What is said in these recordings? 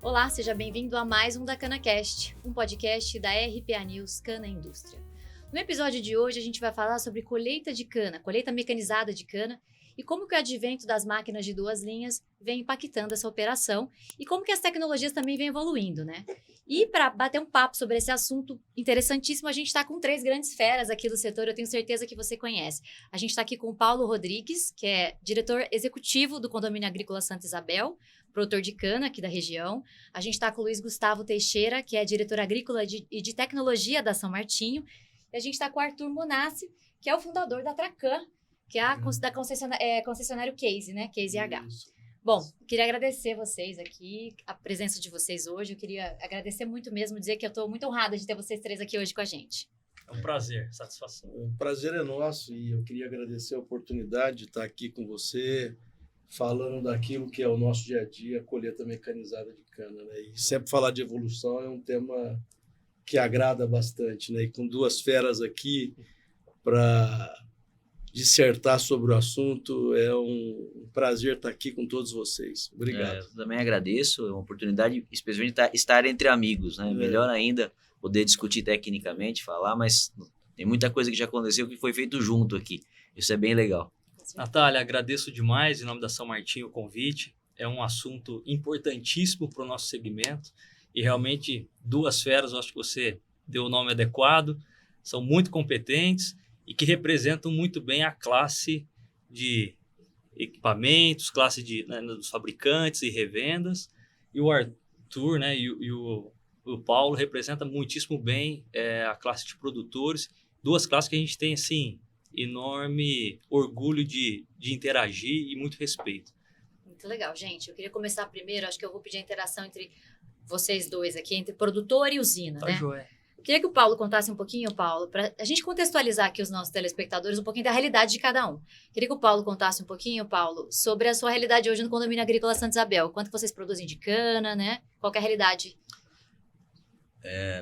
Olá, seja bem-vindo a mais um da CanaCast, um podcast da RPA News Cana Indústria. No episódio de hoje a gente vai falar sobre colheita de cana, colheita mecanizada de cana e como que o advento das máquinas de duas linhas vem impactando essa operação e como que as tecnologias também vêm evoluindo, né? E para bater um papo sobre esse assunto interessantíssimo, a gente está com três grandes feras aqui do setor, eu tenho certeza que você conhece. A gente está aqui com o Paulo Rodrigues, que é diretor executivo do Condomínio Agrícola Santa Isabel, produtor de cana aqui da região. A gente está com o Luiz Gustavo Teixeira, que é diretor agrícola e de tecnologia da São Martinho. E a gente está com o Arthur Monassi, que é o fundador da Tracan, que é da concessionário Case, né? Case H. Bom, queria agradecer vocês aqui, a presença de vocês hoje. Eu queria agradecer muito mesmo, dizer que eu estou muito honrada de ter vocês três aqui hoje com a gente. É um prazer, satisfação. O prazer é nosso e eu queria agradecer a oportunidade de estar aqui com você, falando daquilo que é o nosso dia a dia, a colheita mecanizada de cana, né? E sempre falar de evolução é um tema que agrada bastante, né? E com duas feras aqui para dissertar sobre o assunto, é um prazer estar aqui com todos vocês. Obrigado. Eu também agradeço, é uma oportunidade, especialmente estar entre amigos, né? Melhor ainda poder discutir tecnicamente, falar, mas tem muita coisa que já aconteceu que foi feito junto aqui. Isso é bem legal. Natália, agradeço demais em nome da São Martinho o convite. É um assunto importantíssimo para o nosso segmento e realmente duas feras, eu acho que você deu o nome adequado, são muito competentes e que representam muito bem a classe de equipamentos, classe dos fabricantes e revendas. E o Arthur, né, e o Paulo representam muitíssimo bem a classe de produtores, duas classes que a gente tem assim enorme orgulho de interagir e muito respeito. Muito legal, gente. Eu queria começar primeiro, acho que eu vou pedir a interação entre vocês dois aqui, entre produtor e usina, Tá, né? joia. Queria que o Paulo contasse um pouquinho, Paulo, para a gente contextualizar aqui os nossos telespectadores um pouquinho da realidade de cada um. Queria que o Paulo contasse um pouquinho, Paulo, sobre a sua realidade hoje no Condomínio Agrícola Santa Isabel. Quanto vocês produzem de cana, né? Qual que é a realidade?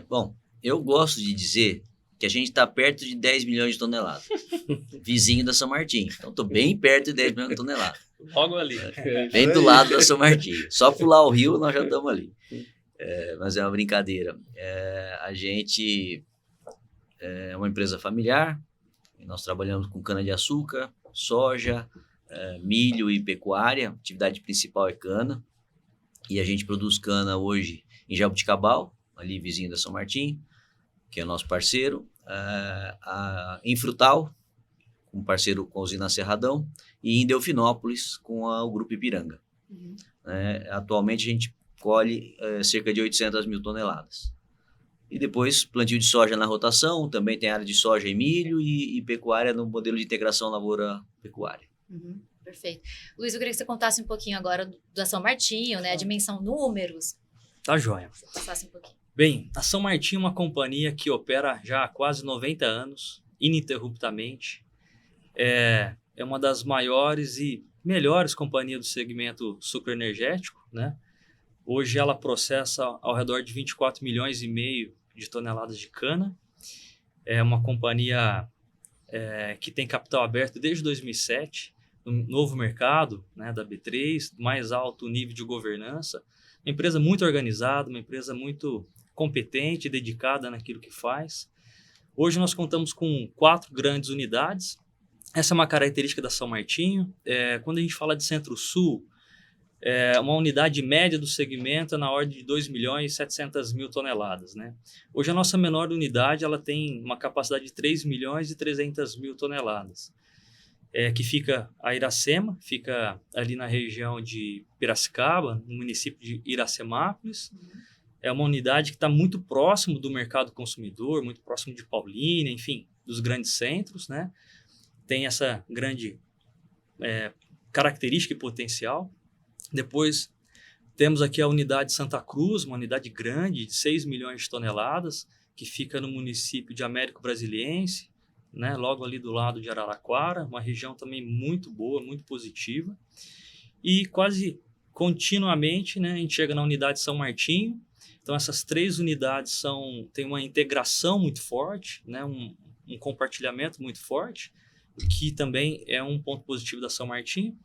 Bom, eu gosto de dizer que a gente está perto de 10 milhões de toneladas, vizinho da São Martinho. Então, estou bem perto de 10 milhões de toneladas. Logo ali. Bem do lado da São Martinho. Só pular o rio, nós já estamos ali. Mas é uma brincadeira. A gente é uma empresa familiar, nós trabalhamos com cana-de-açúcar, soja, milho e pecuária. A atividade principal é cana. E a gente produz cana hoje em Jaboticabal, ali vizinho da São Martinho, que é nosso parceiro, em Frutal, um parceiro com a usina Cerradão, e em Delfinópolis, com o Grupo Ipiranga. Uhum. Atualmente a gente colhe cerca de 800 mil toneladas. E depois plantio de soja na rotação, também tem área de soja e milho, e pecuária no modelo de integração lavoura-pecuária. Uhum. Perfeito. Luiz, eu queria que você contasse um pouquinho agora da São Martinho, né? A dimensão números. Tá joia. Você passasse um pouquinho. Bem, a São Martinho é uma companhia que opera já há quase 90 anos, ininterruptamente. É uma das maiores e melhores companhias do segmento sucroenergético, né? Hoje ela processa ao redor de 24 milhões e meio de toneladas de cana. É uma companhia que tem capital aberto desde 2007, no novo mercado, né, da B3, mais alto nível de governança. Uma empresa muito organizada, uma empresa muito competente, dedicada naquilo que faz. Hoje nós contamos com 4 grandes unidades. Essa é uma característica da São Martinho. Quando a gente fala de Centro-Sul, uma unidade média do segmento é na ordem de 2 milhões e 700 mil toneladas, né? Hoje a nossa menor unidade ela tem uma capacidade de 3 milhões e 300 mil toneladas, que fica a Iracema, fica ali na região de Piracicaba, no município de Iracemápolis. É uma unidade que está muito próximo do mercado consumidor, muito próximo de Paulínia, enfim, dos grandes centros, né? Tem essa grande característica e potencial. Depois temos aqui a unidade Santa Cruz, uma unidade grande de 6 milhões de toneladas, que fica no município de Américo Brasiliense, né, logo ali do lado de Araraquara, uma região também muito boa, muito positiva. E quase continuamente, né, a gente chega na unidade São Martinho. Então essas 3 unidades têm uma integração muito forte, né, um compartilhamento muito forte, que também é um ponto positivo da São Martinho.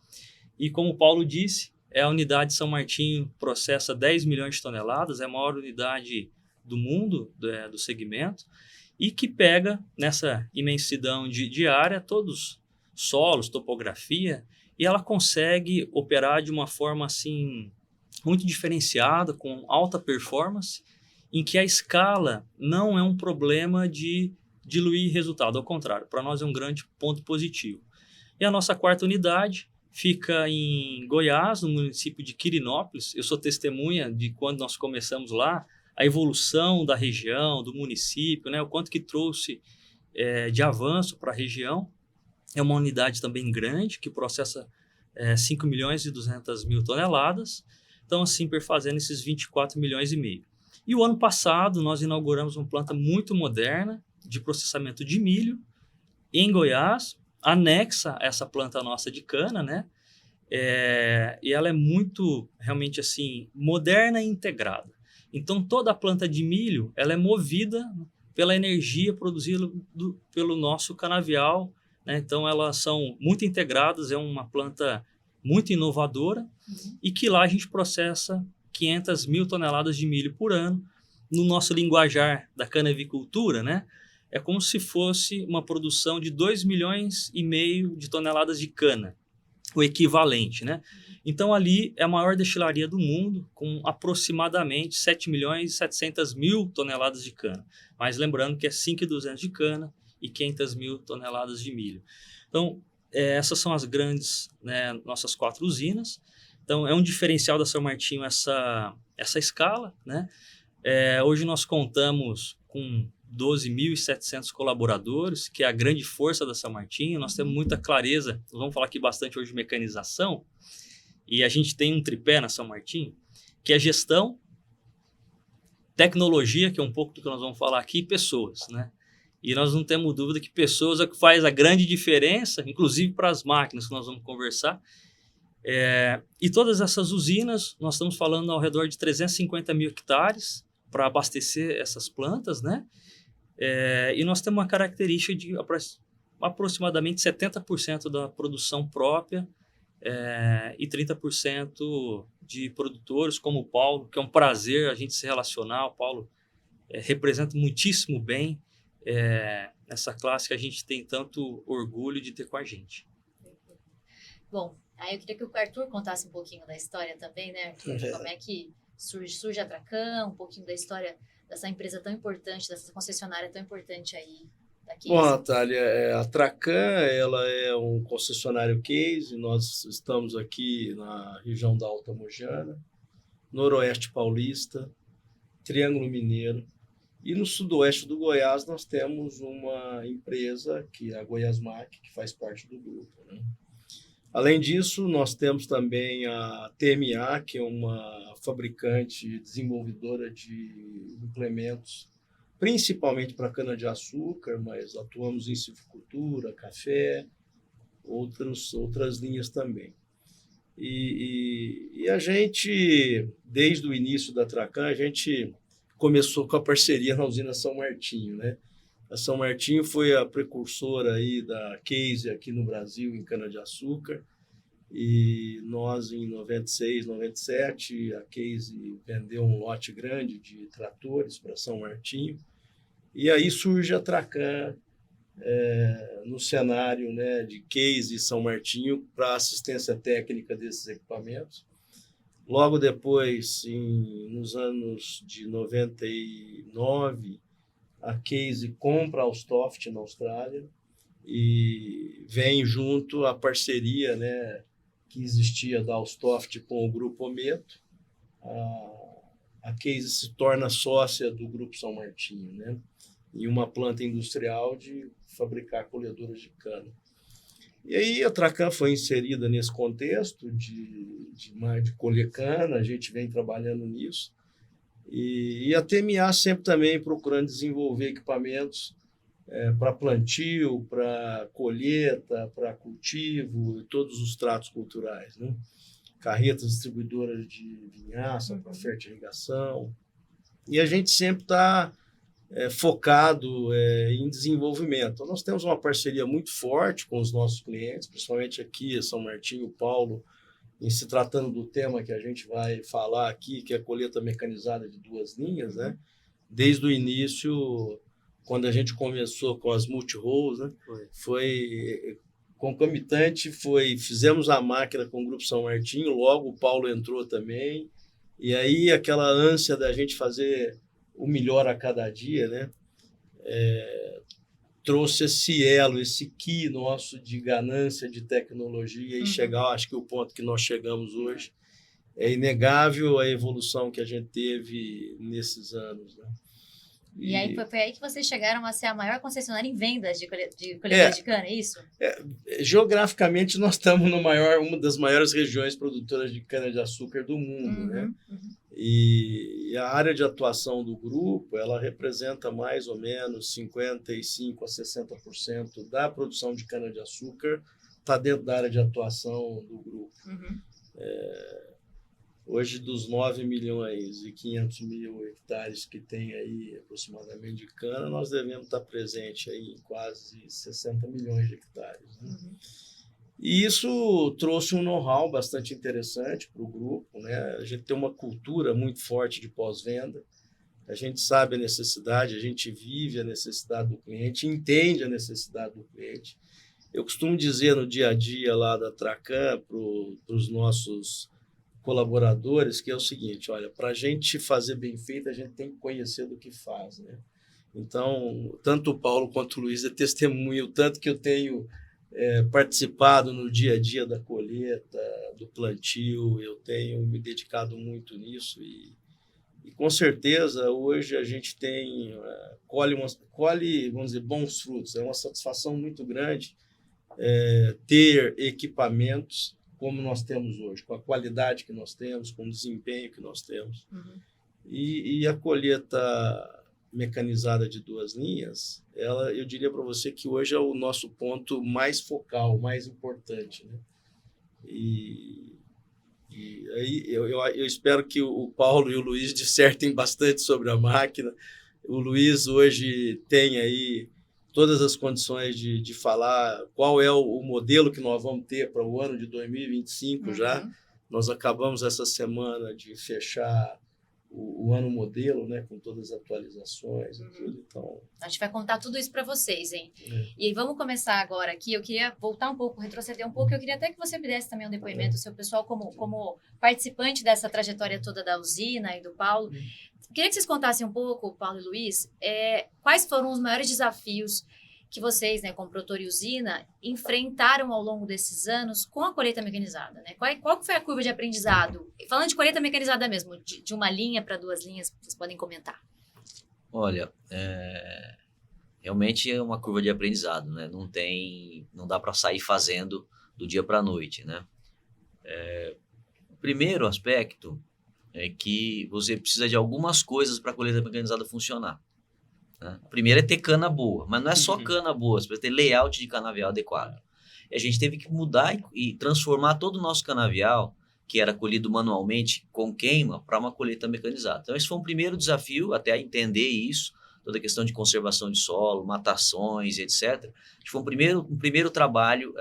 E como o Paulo disse, A unidade São Martinho processa 10 milhões de toneladas, é a maior unidade do mundo do segmento, e que pega nessa imensidão de área todos solos, topografia, e ela consegue operar de uma forma assim muito diferenciada, com alta performance, em que a escala não é um problema de diluir resultado, ao contrário, para nós é um grande ponto positivo. E a nossa quarta unidade fica em Goiás, no município de Quirinópolis. Eu sou testemunha de quando nós começamos lá, a evolução da região, do município, né, o quanto que trouxe de avanço para a região. É uma unidade também grande, que processa 5 milhões e 200 mil toneladas, então assim perfazendo esses 24 milhões e meio. E o ano passado nós inauguramos uma planta muito moderna de processamento de milho em Goiás, anexa a essa planta nossa de cana, né? E ela é muito, realmente assim, moderna e integrada. Então, toda a planta de milho, ela é movida pela energia produzida pelo nosso canavial, né? Então, elas são muito integradas, é uma planta muito inovadora, e que lá a gente processa 500 mil toneladas de milho por ano. No nosso linguajar da canavicultura, né? É como se fosse uma produção de 2 milhões e meio de toneladas de cana, o equivalente, né? Então, ali é a maior destilaria do mundo, com aproximadamente 7 milhões e 700 mil toneladas de cana. Mas lembrando que é 5.200 de cana e 500 mil toneladas de milho. Então, essas são as grandes, né, nossas 4 usinas. Então, é um diferencial da São Martinho essa escala, né? Hoje nós contamos com 12.700 colaboradores, que é a grande força da São Martinho. Nós temos muita clareza, nós vamos falar aqui bastante hoje de mecanização, e a gente tem um tripé na São Martinho, que é gestão, tecnologia, que é um pouco do que nós vamos falar aqui, e pessoas, né? E nós não temos dúvida que pessoas é o que faz a grande diferença, inclusive para as máquinas que nós vamos conversar. E todas essas usinas, nós estamos falando ao redor de 350 mil hectares para abastecer essas plantas, né? E nós temos uma característica de aproximadamente 70% da produção própria e 30% de produtores, como o Paulo, que é um prazer a gente se relacionar. O Paulo representa muitíssimo bem essa classe que a gente tem tanto orgulho de ter com a gente. Bom, aí eu queria que o Arthur contasse um pouquinho da história também, né, Arthur? Como é que surge a Tracan, um pouquinho da história dessa empresa tão importante, dessa concessionária tão importante aí daqui. Bom, Natália, a Tracan, ela é um concessionário case. Nós estamos aqui na região da Alta Mojana, Noroeste Paulista, Triângulo Mineiro, e no sudoeste do Goiás nós temos uma empresa, que é a Goiasmac, que faz parte do grupo, né? Além disso, nós temos também a TMA, que é uma fabricante desenvolvedora de implementos, principalmente para cana-de-açúcar, mas atuamos em silvicultura, café, outras linhas também. E a gente, desde o início da Tracan, a gente começou com a parceria na usina São Martinho, né? A São Martinho foi a precursora aí da Case aqui no Brasil em cana-de-açúcar, e nós em 96, 97, a Case vendeu um lote grande de tratores para São Martinho, e aí surge a Tracan no cenário, né, de Case e São Martinho para assistência técnica desses equipamentos. Logo depois, nos anos de 99, a Case compra a Alstoft na Austrália e vem junto a parceria, né, que existia da Alstoft com o Grupo Ometo. A Case se torna sócia do Grupo São Martinho, né, em uma planta industrial de fabricar colhedoras de cana. E aí a Tracan foi inserida nesse contexto de colher cana, a gente vem trabalhando nisso. E a TMA sempre também procurando desenvolver equipamentos para plantio, para colheita, para cultivo e todos os tratos culturais, né? Carretas distribuidoras de vinhaça para fertirrigação. E a gente sempre está focado em desenvolvimento. Então, nós temos uma parceria muito forte com os nossos clientes, principalmente aqui, São Martinho, Paulo, em se tratando do tema que a gente vai falar aqui, que é a colheita mecanizada de 2 linhas, né? Desde o início, quando a gente começou com as multi-rolls, né? Foi concomitante, fizemos a máquina com o Grupo São Martinho, logo o Paulo entrou também, e aí aquela ânsia da gente fazer o melhor a cada dia, né? Trouxe esse elo, esse ki nosso de ganância de tecnologia e chegar, acho que o ponto que nós chegamos hoje é inegável a evolução que a gente teve nesses anos, né? E aí foi aí que vocês chegaram a ser a maior concessionária em vendas de colheitadores de cana, é isso? Geograficamente, nós estamos uma das maiores regiões produtoras de cana-de-açúcar do mundo, né? E a área de atuação do grupo, ela representa mais ou menos 55% a 60% da produção de cana-de-açúcar, está dentro da área de atuação do grupo. Hoje, dos 9 milhões e 500 mil hectares que tem aí aproximadamente de cana, nós devemos estar presentes aí em quase 60 milhões de hectares, né? E isso trouxe um know-how bastante interessante para o grupo, né? A gente tem uma cultura muito forte de pós-venda, a gente sabe a necessidade, a gente vive a necessidade do cliente, entende a necessidade do cliente. Eu costumo dizer no dia a dia lá da Tracan para os nossos colaboradores que é o seguinte: olha, para a gente fazer bem feito, a gente tem que conhecer do que faz, né? Então, tanto o Paulo quanto o Luiz é testemunho, tanto que eu tenho participado no dia a dia da colheita, do plantio, eu tenho me dedicado muito nisso e com certeza hoje a gente colhe, vamos dizer, bons frutos. É uma satisfação muito grande ter equipamentos como nós temos hoje, com a qualidade que nós temos, com o desempenho que nós temos. E a colheita mecanizada de 2 linhas, eu diria para você que hoje é o nosso ponto mais focal, mais importante, né? E aí eu espero que o Paulo e o Luiz dissertem bastante sobre a máquina. O Luiz hoje tem aí todas as condições de falar qual é o modelo que nós vamos ter para o ano de 2025 já. Nós acabamos essa semana de fechar o ano modelo, né, com todas as atualizações e tudo. Então, a gente vai contar tudo isso para vocês, hein? E aí vamos começar agora aqui. Eu queria voltar um pouco, retroceder um pouco. Eu queria até que você me desse também um depoimento, o seu pessoal como participante dessa trajetória toda da usina e do Paulo. Queria que vocês contassem um pouco, Paulo e Luiz, quais foram os maiores desafios que vocês, né, como produtor e usina, enfrentaram ao longo desses anos com a colheita mecanizada, né? Qual foi a curva de aprendizado? Falando de colheita mecanizada mesmo, de 1 linha para 2 linhas, vocês podem comentar. Olha, realmente é uma curva de aprendizado, né? Não dá para sair fazendo do dia para a noite, né? O primeiro aspecto é que você precisa de algumas coisas para a colheita mecanizada funcionar. O primeiro é ter cana boa, mas não é só cana boa, você precisa ter layout de canavial adequado. E a gente teve que mudar e transformar todo o nosso canavial, que era colhido manualmente com queima, para uma colheita mecanizada. Então esse foi um primeiro desafio, até entender isso, toda a questão de conservação de solo, matações, etc. Foi um primeiro trabalho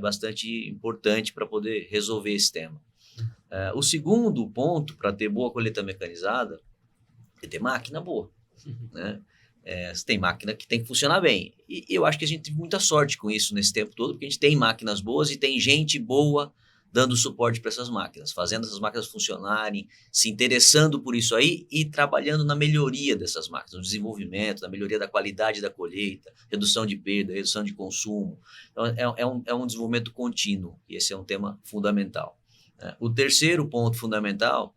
bastante importante para poder resolver esse tema. O segundo ponto para ter boa colheita mecanizada é ter máquina boa, né? Você tem máquina que tem que funcionar bem. E eu acho que a gente teve muita sorte com isso nesse tempo todo, porque a gente tem máquinas boas e tem gente boa dando suporte para essas máquinas, fazendo essas máquinas funcionarem, se interessando por isso aí e trabalhando na melhoria dessas máquinas, no desenvolvimento, na melhoria da qualidade da colheita, redução de perda, redução de consumo. Então, é um desenvolvimento contínuo e esse é um tema fundamental. O terceiro ponto fundamental,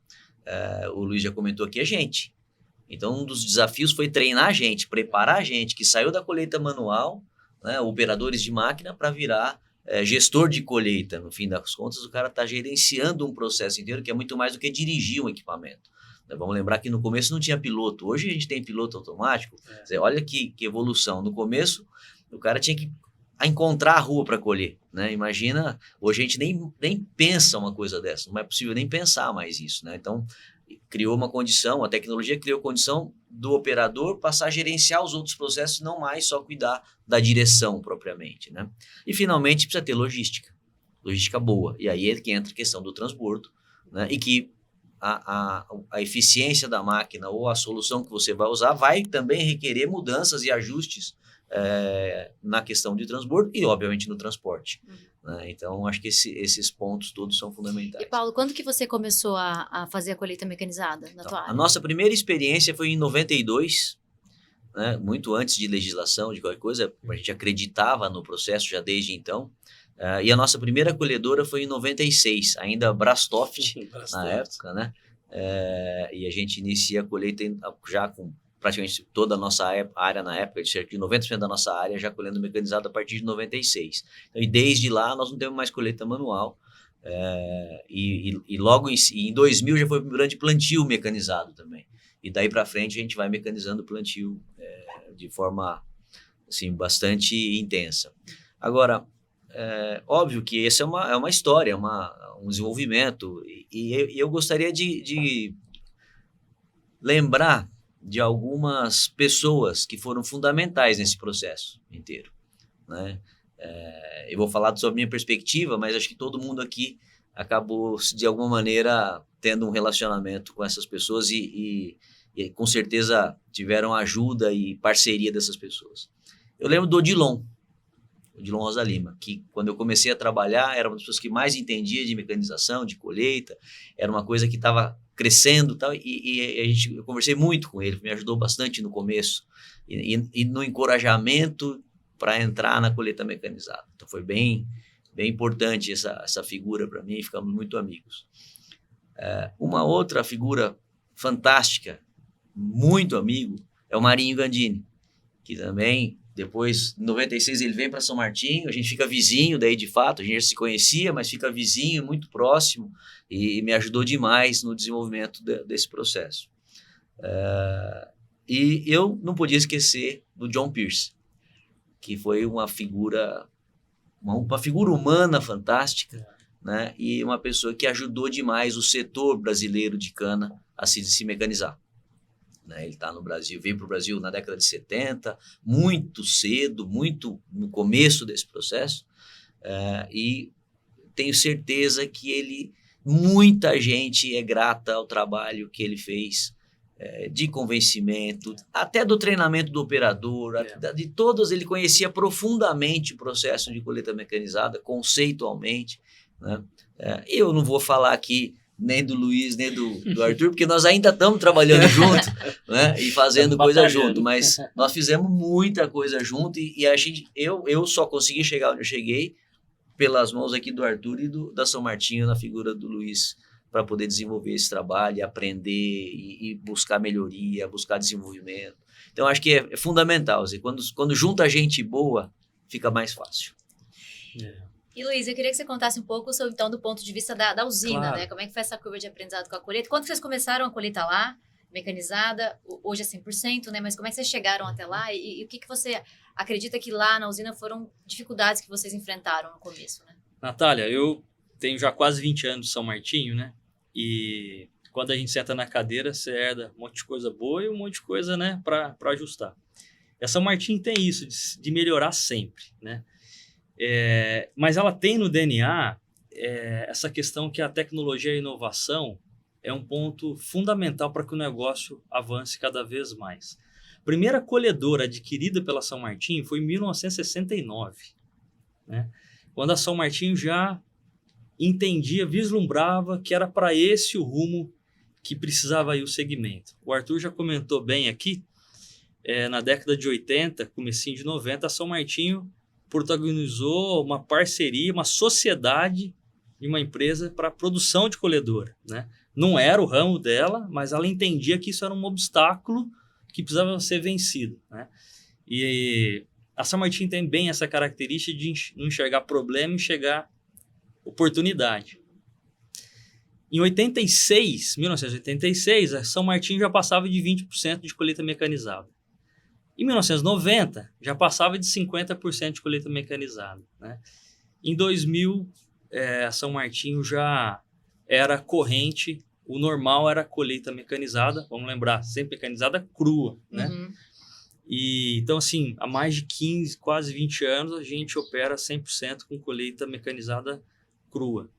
o Luiz já comentou aqui, é gente. Então, um dos desafios foi treinar a gente, preparar a gente que saiu da colheita manual, né, operadores de máquina, para virar gestor de colheita. No fim das contas, o cara está gerenciando um processo inteiro que é muito mais do que dirigir um equipamento. Vamos lembrar que no começo não tinha piloto. Hoje a gente tem piloto automático. Olha que evolução. No começo, o cara tinha que encontrar a rua para colher, né? Imagina, hoje a gente nem pensa uma coisa dessa. Não é possível nem pensar mais isso, né? Então, criou uma condição, a tecnologia criou condição do operador passar a gerenciar os outros processos, não mais só cuidar da direção propriamente, né? E finalmente precisa ter logística, logística boa. E aí é que entra a questão do transbordo, né? E que a eficiência da máquina ou a solução que você vai usar vai também requerer mudanças e ajustes na questão de transbordo e, obviamente, no transporte. Né? Então, acho que esses pontos todos são fundamentais. E, Paulo, quando que você começou a fazer a colheita mecanizada na tua área? A nossa primeira experiência foi em 92, né? Muito antes de legislação, de qualquer coisa, a gente acreditava no processo já desde então. E a nossa primeira colhedora foi em 96, ainda Brastoft, na época, né? E a gente inicia a colheita já com praticamente toda a nossa área na época, de cerca de 90% da nossa área já colhendo mecanizado a partir de 96. Então, e desde lá nós não temos mais colheita manual. E logo em 2000 já foi o grande plantio mecanizado também. E daí para frente a gente vai mecanizando o plantio de forma assim, bastante intensa. Agora, óbvio que essa é uma história, um desenvolvimento, e eu gostaria de lembrar de algumas pessoas que foram fundamentais nesse processo inteiro, né? Eu vou falar sobre a minha perspectiva, mas acho que todo mundo aqui acabou, de alguma maneira, tendo um relacionamento com essas pessoas e com certeza tiveram ajuda e parceria dessas pessoas. Eu lembro do Odilon Rosa Lima, que quando eu comecei a trabalhar era uma das pessoas que mais entendia de mecanização, de colheita, era uma coisa que estava crescendo, tal, eu conversei muito com ele, me ajudou bastante no começo e no encorajamento para entrar na colheita mecanizada. Então foi bem importante essa figura para mim, ficamos muito amigos. Uma outra figura fantástica, muito amigo, é o Marinho Gandini, que também depois, em 96, ele vem para São Martinho, a gente fica vizinho, daí de fato, a gente já se conhecia, mas fica vizinho, muito próximo, e me ajudou demais no desenvolvimento desse processo. E eu não podia esquecer do John Pierce, que foi uma figura humana fantástica, né? E uma pessoa que ajudou demais o setor brasileiro de cana a se mecanizar. Ele está no Brasil, veio para o Brasil na década de 70, muito cedo, muito no começo desse processo, e tenho certeza que muita gente é grata ao trabalho que ele fez, de convencimento, até do treinamento do operador, de todos, ele conhecia profundamente o processo de colheita mecanizada, conceitualmente, né? Eu não vou falar aqui nem do Luiz, nem do Arthur, porque nós ainda estamos trabalhando junto, né? E fazendo coisa junto, mas nós fizemos muita coisa junto e eu só consegui chegar onde eu cheguei pelas mãos aqui do Arthur e da São Martinho, na figura do Luiz, para poder desenvolver esse trabalho, aprender e buscar melhoria, buscar desenvolvimento. Então, acho que é fundamental, assim, quando junta gente boa, fica mais fácil. E, Luiz, eu queria que você contasse um pouco então, do ponto de vista da usina, claro, né? Como é que foi essa curva de aprendizado com a colheita? Quando vocês começaram a colheita lá, mecanizada, hoje é 100%, né? Mas como é que vocês chegaram até lá? E o que você acredita que lá na usina foram dificuldades que vocês enfrentaram no começo, né? Natália, eu tenho já quase 20 anos de São Martinho, né? E quando a gente senta na cadeira, você herda um monte de coisa boa e um monte de coisa, né, para ajustar. E a São Martinho tem isso, de melhorar sempre, né? Mas ela tem no DNA essa questão que a tecnologia e a inovação é um ponto fundamental para que o negócio avance cada vez mais. A primeira colhedora adquirida pela São Martinho foi em 1969, né? Quando a São Martinho já entendia, vislumbrava que era para esse o rumo que precisava ir o segmento. O Arthur já comentou bem aqui, na década de 80, comecinho de 90, a São Martinho protagonizou uma parceria, uma sociedade de uma empresa para produção de colhedora, né? Não era o ramo dela, mas ela entendia que isso era um obstáculo que precisava ser vencido, né? E a São Martinho tem bem essa característica de não enxergar problema e enxergar oportunidade. Em 1986, a São Martinho já passava de 20% de colheita mecanizada. Em 1990, já passava de 50% de colheita mecanizada, né? Em 2000, a São Martinho já era corrente, o normal era colheita mecanizada, vamos lembrar, sempre mecanizada crua, né? Uhum. E, então, assim, há mais de 15, quase 20 anos, a gente opera 100% com colheita mecanizada crua.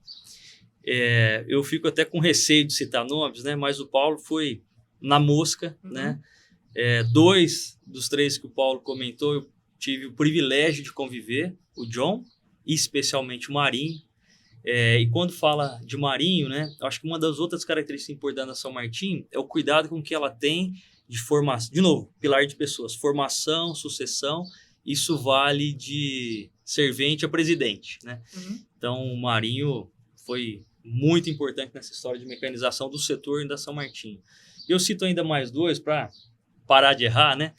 Eu fico até com receio de citar nomes, né? Mas o Paulo foi na mosca, né? 2 dos 3 que o Paulo comentou, eu tive o privilégio de conviver, o John e especialmente o Marinho. E quando fala de Marinho, né? Eu acho que uma das outras características importantes da São Martin é o cuidado com que ela tem de formação. De novo, pilar de pessoas, formação, sucessão, isso vale de servente a presidente, né? Então, o Marinho foi muito importante nessa história de mecanização do setor e da São Martin. Eu cito ainda mais 2 para parar de errar, né?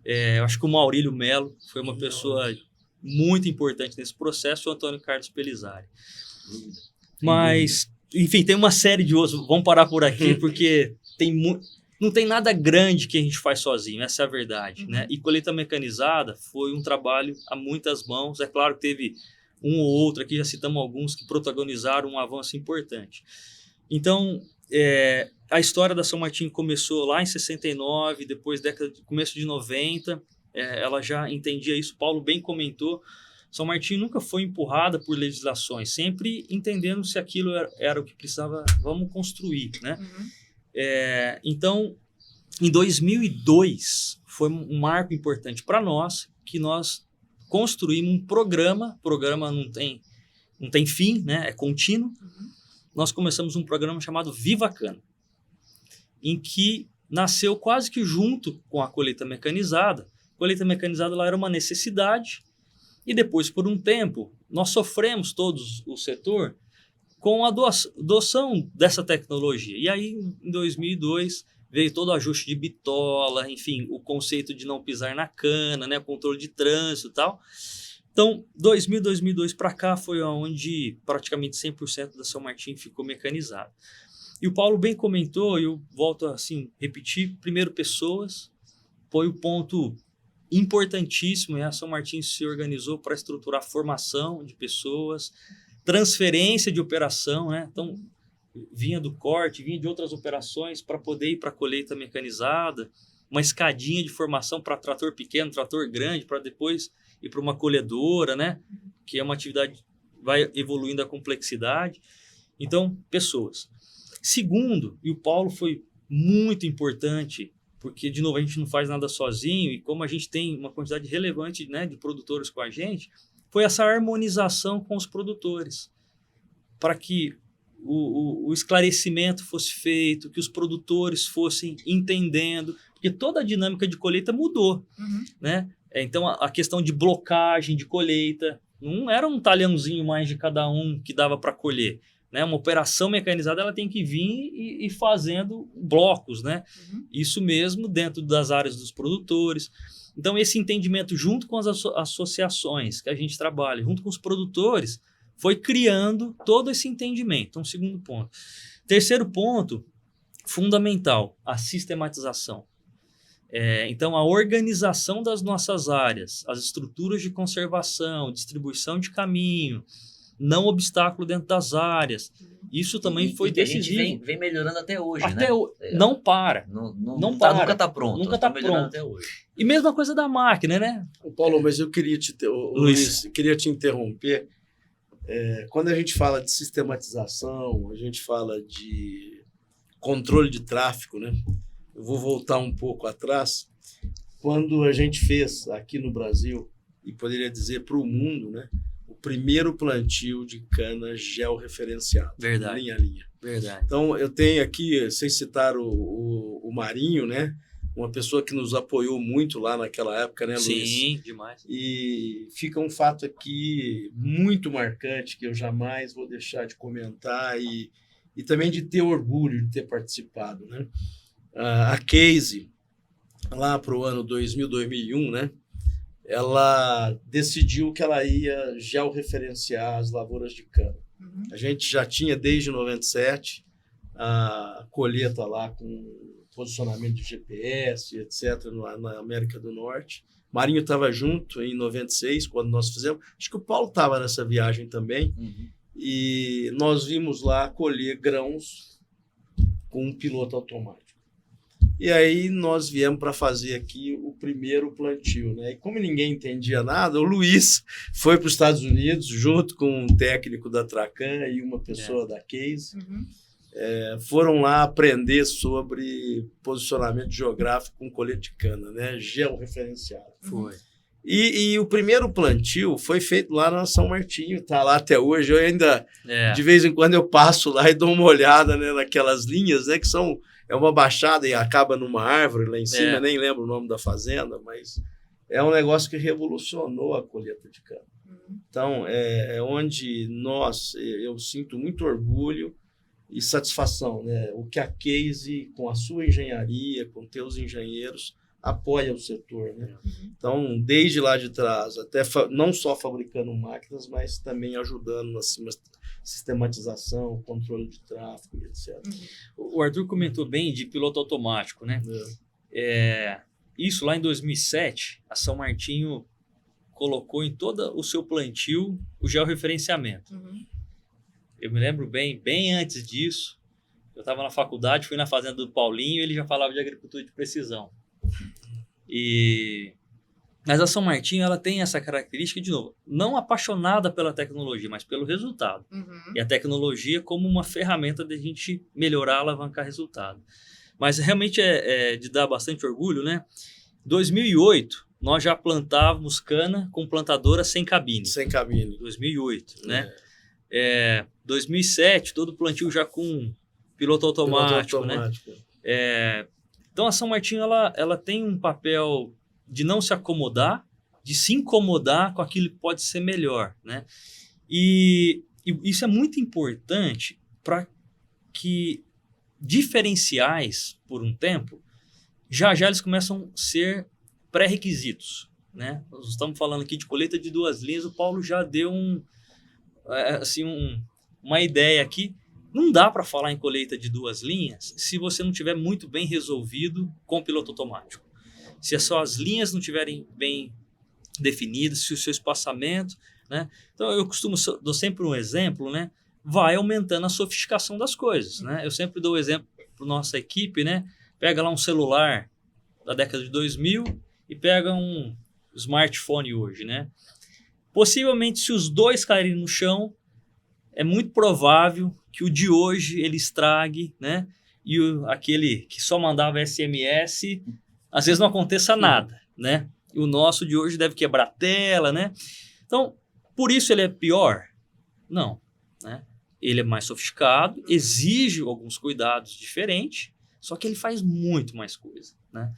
Eu acho que o Maurílio Melo foi uma pessoa muito importante nesse processo, o Antônio Carlos Pelizari. Mas, enfim, tem uma série de outros. Vamos parar por aqui, porque não tem nada grande que a gente faz sozinho, essa é a verdade, né? E colheita mecanizada foi um trabalho a muitas mãos. É claro que teve um ou outro, aqui já citamos alguns, que protagonizaram um avanço importante. Então, a história da São Martin começou lá em 69, depois começo de 90, ela já entendia isso. Paulo bem comentou, São Martin nunca foi empurrada por legislações, sempre entendendo se aquilo era o que precisava, vamos construir, né? Então, em 2002, foi um marco importante para nós, que nós construímos um programa não tem fim, né? É contínuo. Nós começamos um programa chamado Viva Cana, em que nasceu quase que junto com a colheita mecanizada. A colheita mecanizada lá era uma necessidade, e depois, por um tempo, nós sofremos todos o setor com a adoção dessa tecnologia. E aí, em 2002, veio todo o ajuste de bitola, enfim, o conceito de não pisar na cana, né, controle de trânsito e tal. Então, 2002 para cá foi onde praticamente 100% da São Martin ficou mecanizado. E o Paulo bem comentou, e eu volto a repetir, primeiro pessoas, foi o ponto importantíssimo, e a São Martin se organizou para estruturar a formação de pessoas, transferência de operação, né? Então, vinha do corte, vinha de outras operações para poder ir para a colheita mecanizada, uma escadinha de formação para trator pequeno, trator grande, para depois ir para uma colhedora, né? Que é uma atividade, vai evoluindo a complexidade. Então, pessoas. Segundo, e o Paulo foi muito importante, porque, de novo, a gente não faz nada sozinho, e como a gente tem uma quantidade relevante, né, de produtores com a gente, foi essa harmonização com os produtores, para que o esclarecimento fosse feito, que os produtores fossem entendendo, porque toda a dinâmica de colheita mudou, né? Então, a questão de blocagem de colheita, não era um talhãozinho mais de cada um que dava para colher, né? Uma operação mecanizada, ela tem que vir e fazendo blocos, né? Isso mesmo dentro das áreas dos produtores. Então, esse entendimento junto com as associações que a gente trabalha, junto com os produtores, foi criando todo esse entendimento. Então, segundo ponto. Terceiro ponto, fundamental, a sistematização. Então, a organização das nossas áreas, as estruturas de conservação, distribuição de caminho, não obstáculo dentro das áreas. Isso também foi decisivo. A gente vem melhorando até hoje, né? Não para. Nunca está pronto. Nunca está pronto. Até hoje. E mesma coisa da máquina, né? Paulo, mas eu queria Luiz, queria te interromper. Quando a gente fala de sistematização, a gente fala de controle de tráfego, né? Eu vou voltar um pouco atrás. Quando a gente fez aqui no Brasil, e poderia dizer para o mundo, né? O primeiro plantio de cana georreferenciado. Verdade. Linha a linha. Verdade. Então, eu tenho aqui, sem citar o Marinho, né? Uma pessoa que nos apoiou muito lá naquela época, né, Luiz? Sim, demais. E fica um fato aqui muito marcante que eu jamais vou deixar de comentar e também de ter orgulho de ter participado, né? A Casey, lá para o ano 2000, 2001, né? Ela decidiu que ela ia georreferenciar as lavouras de cana. A gente já tinha, desde 97, a colheita lá com posicionamento de GPS, etc., na América do Norte. Marinho estava junto em 96, quando nós fizemos. Acho que o Paulo estava nessa viagem também. E nós vimos lá colher grãos com um piloto automático. E aí nós viemos para fazer aqui o primeiro plantio, né? E como ninguém entendia nada, o Luiz foi para os Estados Unidos junto com um técnico da Tracan e uma pessoa da Case. Foram lá aprender sobre posicionamento geográfico com colheita de cana, né? Georreferenciado. Foi. E o primeiro plantio foi feito lá na São Martinho, está lá até hoje. Eu ainda, de vez em quando, eu passo lá e dou uma olhada, né, naquelas linhas, né, que é uma baixada e acaba numa árvore lá em cima, nem lembro o nome da fazenda, mas é um negócio que revolucionou a colheita de cana. Então, é onde eu sinto muito orgulho e satisfação, né? O que a Case, com a sua engenharia, com teus engenheiros, apoia o setor, né? Então, desde lá de trás, até não só fabricando máquinas, mas também ajudando na sistematização, controle de tráfego, etc. O Arthur comentou bem de piloto automático, né? Isso lá em 2007, a São Martinho colocou em todo o seu plantio o georreferenciamento. Eu me lembro bem antes disso, eu estava na faculdade, fui na fazenda do Paulinho, ele já falava de agricultura de precisão. Mas a São Martinho, ela tem essa característica, de novo, não apaixonada pela tecnologia, mas pelo resultado. E a tecnologia como uma ferramenta de a gente melhorar, alavancar resultado. Mas realmente é de dar bastante orgulho, né? Em 2008, nós já plantávamos cana com plantadora sem cabine. Sem cabine. 2008, né? 2007, todo plantio já com piloto automático, né? Então, a São Martinho, ela tem um papel de não se acomodar, de se incomodar com aquilo que pode ser melhor, né? E isso é muito importante para que diferenciais, por um tempo, já eles começam a ser pré-requisitos, né? Nós estamos falando aqui de colheita de 2 linhas, o Paulo já deu uma ideia aqui. Não dá para falar em colheita de 2 linhas se você não tiver muito bem resolvido com o piloto automático. Se as suas linhas não estiverem bem definidas, se o seu espaçamento, né? Então, eu dou sempre um exemplo, né? Vai aumentando a sofisticação das coisas, né? Eu sempre dou o exemplo para nossa equipe, né? Pega lá um celular da década de 2000 e pega um smartphone hoje, né? Possivelmente, se os dois caírem no chão, é muito provável que o de hoje ele estrague, né? E aquele que só mandava SMS, às vezes não aconteça nada, né? E o nosso de hoje deve quebrar a tela, né? Então, por isso ele é pior? Não, né? Ele é mais sofisticado, exige alguns cuidados diferentes, só que ele faz muito mais coisa, né?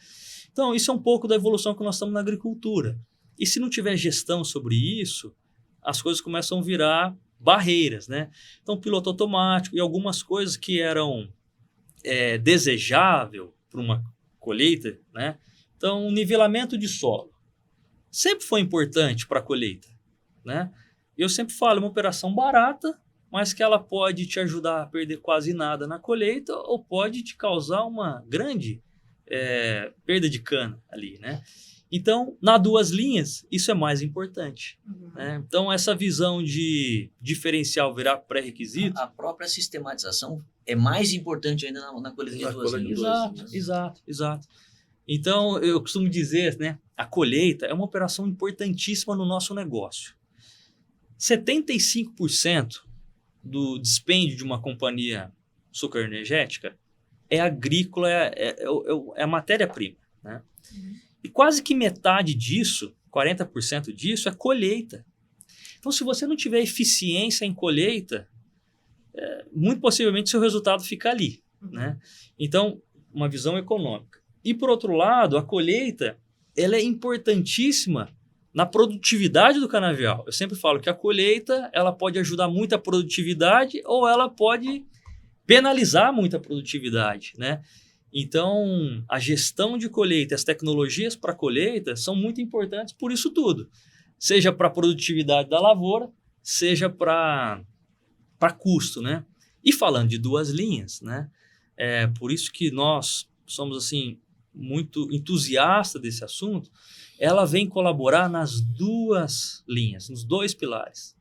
Então, isso é um pouco da evolução que nós estamos na agricultura. E se não tiver gestão sobre isso, as coisas começam a virar barreiras, né? Então, piloto automático e algumas coisas que eram desejável para uma colheita, né? Então, o nivelamento de solo sempre foi importante para a colheita, né? Eu sempre falo, é uma operação barata, mas que ela pode te ajudar a perder quase nada na colheita ou pode te causar uma grande perda de cana ali, né? Então, nas 2 linhas, isso é mais importante. Né? Então, essa visão de diferencial virar pré-requisito... A própria sistematização é mais importante ainda na colheita de 2 linhas. Exato. Então, eu costumo dizer, né, a colheita é uma operação importantíssima no nosso negócio. 75% do dispêndio de uma companhia sucroenergética é agrícola, é a matéria-prima, né? E quase que metade disso, 40% disso, é colheita. Então, se você não tiver eficiência em colheita, muito possivelmente seu resultado fica ali, né? Então, uma visão econômica. E, por outro lado, a colheita ela é importantíssima na produtividade do canavial. Eu sempre falo que a colheita ela pode ajudar muito a produtividade ou ela pode penalizar muito a produtividade, né? Então, a gestão de colheita, as tecnologias para colheita são muito importantes por isso tudo. Seja para a produtividade da lavoura, seja para custo, né? E falando de 2 linhas, né? Por isso que nós somos, assim, muito entusiastas desse assunto. Ela vem colaborar nas 2 linhas, nos 2 pilares.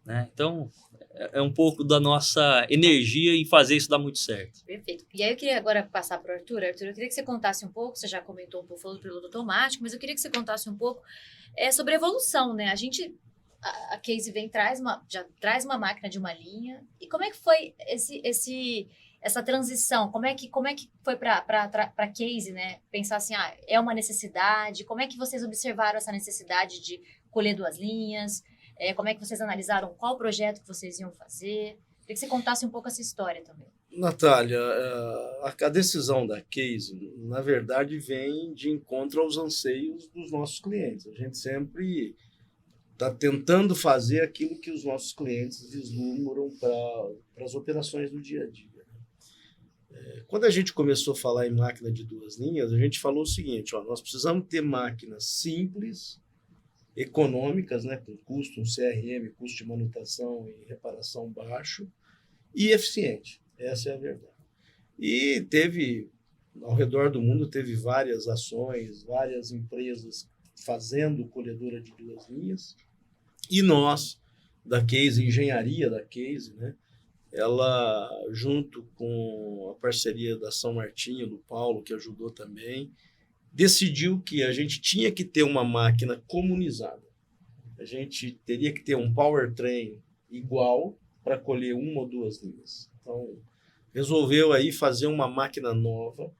né? Então, é um pouco da nossa energia em fazer isso dar muito certo. Perfeito. E aí eu queria agora passar para o Arthur. Arthur, eu queria que você contasse um pouco, você já comentou um pouco, falou do piloto automático, mas eu queria que você contasse um pouco sobre a evolução, né? A Case já traz uma máquina de uma linha. E como é que foi essa transição? Como é que foi para a Case, né? Pensar assim, é uma necessidade. Como é que vocês observaram essa necessidade de colher 2 linhas? Como é que vocês analisaram qual projeto que vocês iam fazer? Queria que você contasse um pouco essa história também. Natália, a decisão da Case, na verdade, vem de encontro aos anseios dos nossos clientes. A gente sempre está tentando fazer aquilo que os nossos clientes vislumbram para as operações do dia a dia. Quando a gente começou a falar em máquina de 2 linhas, a gente falou o seguinte, nós precisamos ter máquinas simples, econômicas, né, com custo, um CRM, custo de manutenção e reparação baixo, e eficiente. Essa é a verdade. E ao redor do mundo, teve várias ações, várias empresas fazendo colhedora de 2 linhas, e nós, da Case, engenharia da Case, né, ela, junto com a parceria da São Martinho, do Paulo, que ajudou também, decidiu que a gente tinha que ter uma máquina comunizada. A gente teria que ter um powertrain igual para colher 1 ou 2 linhas. Então, resolveu aí fazer uma máquina nova,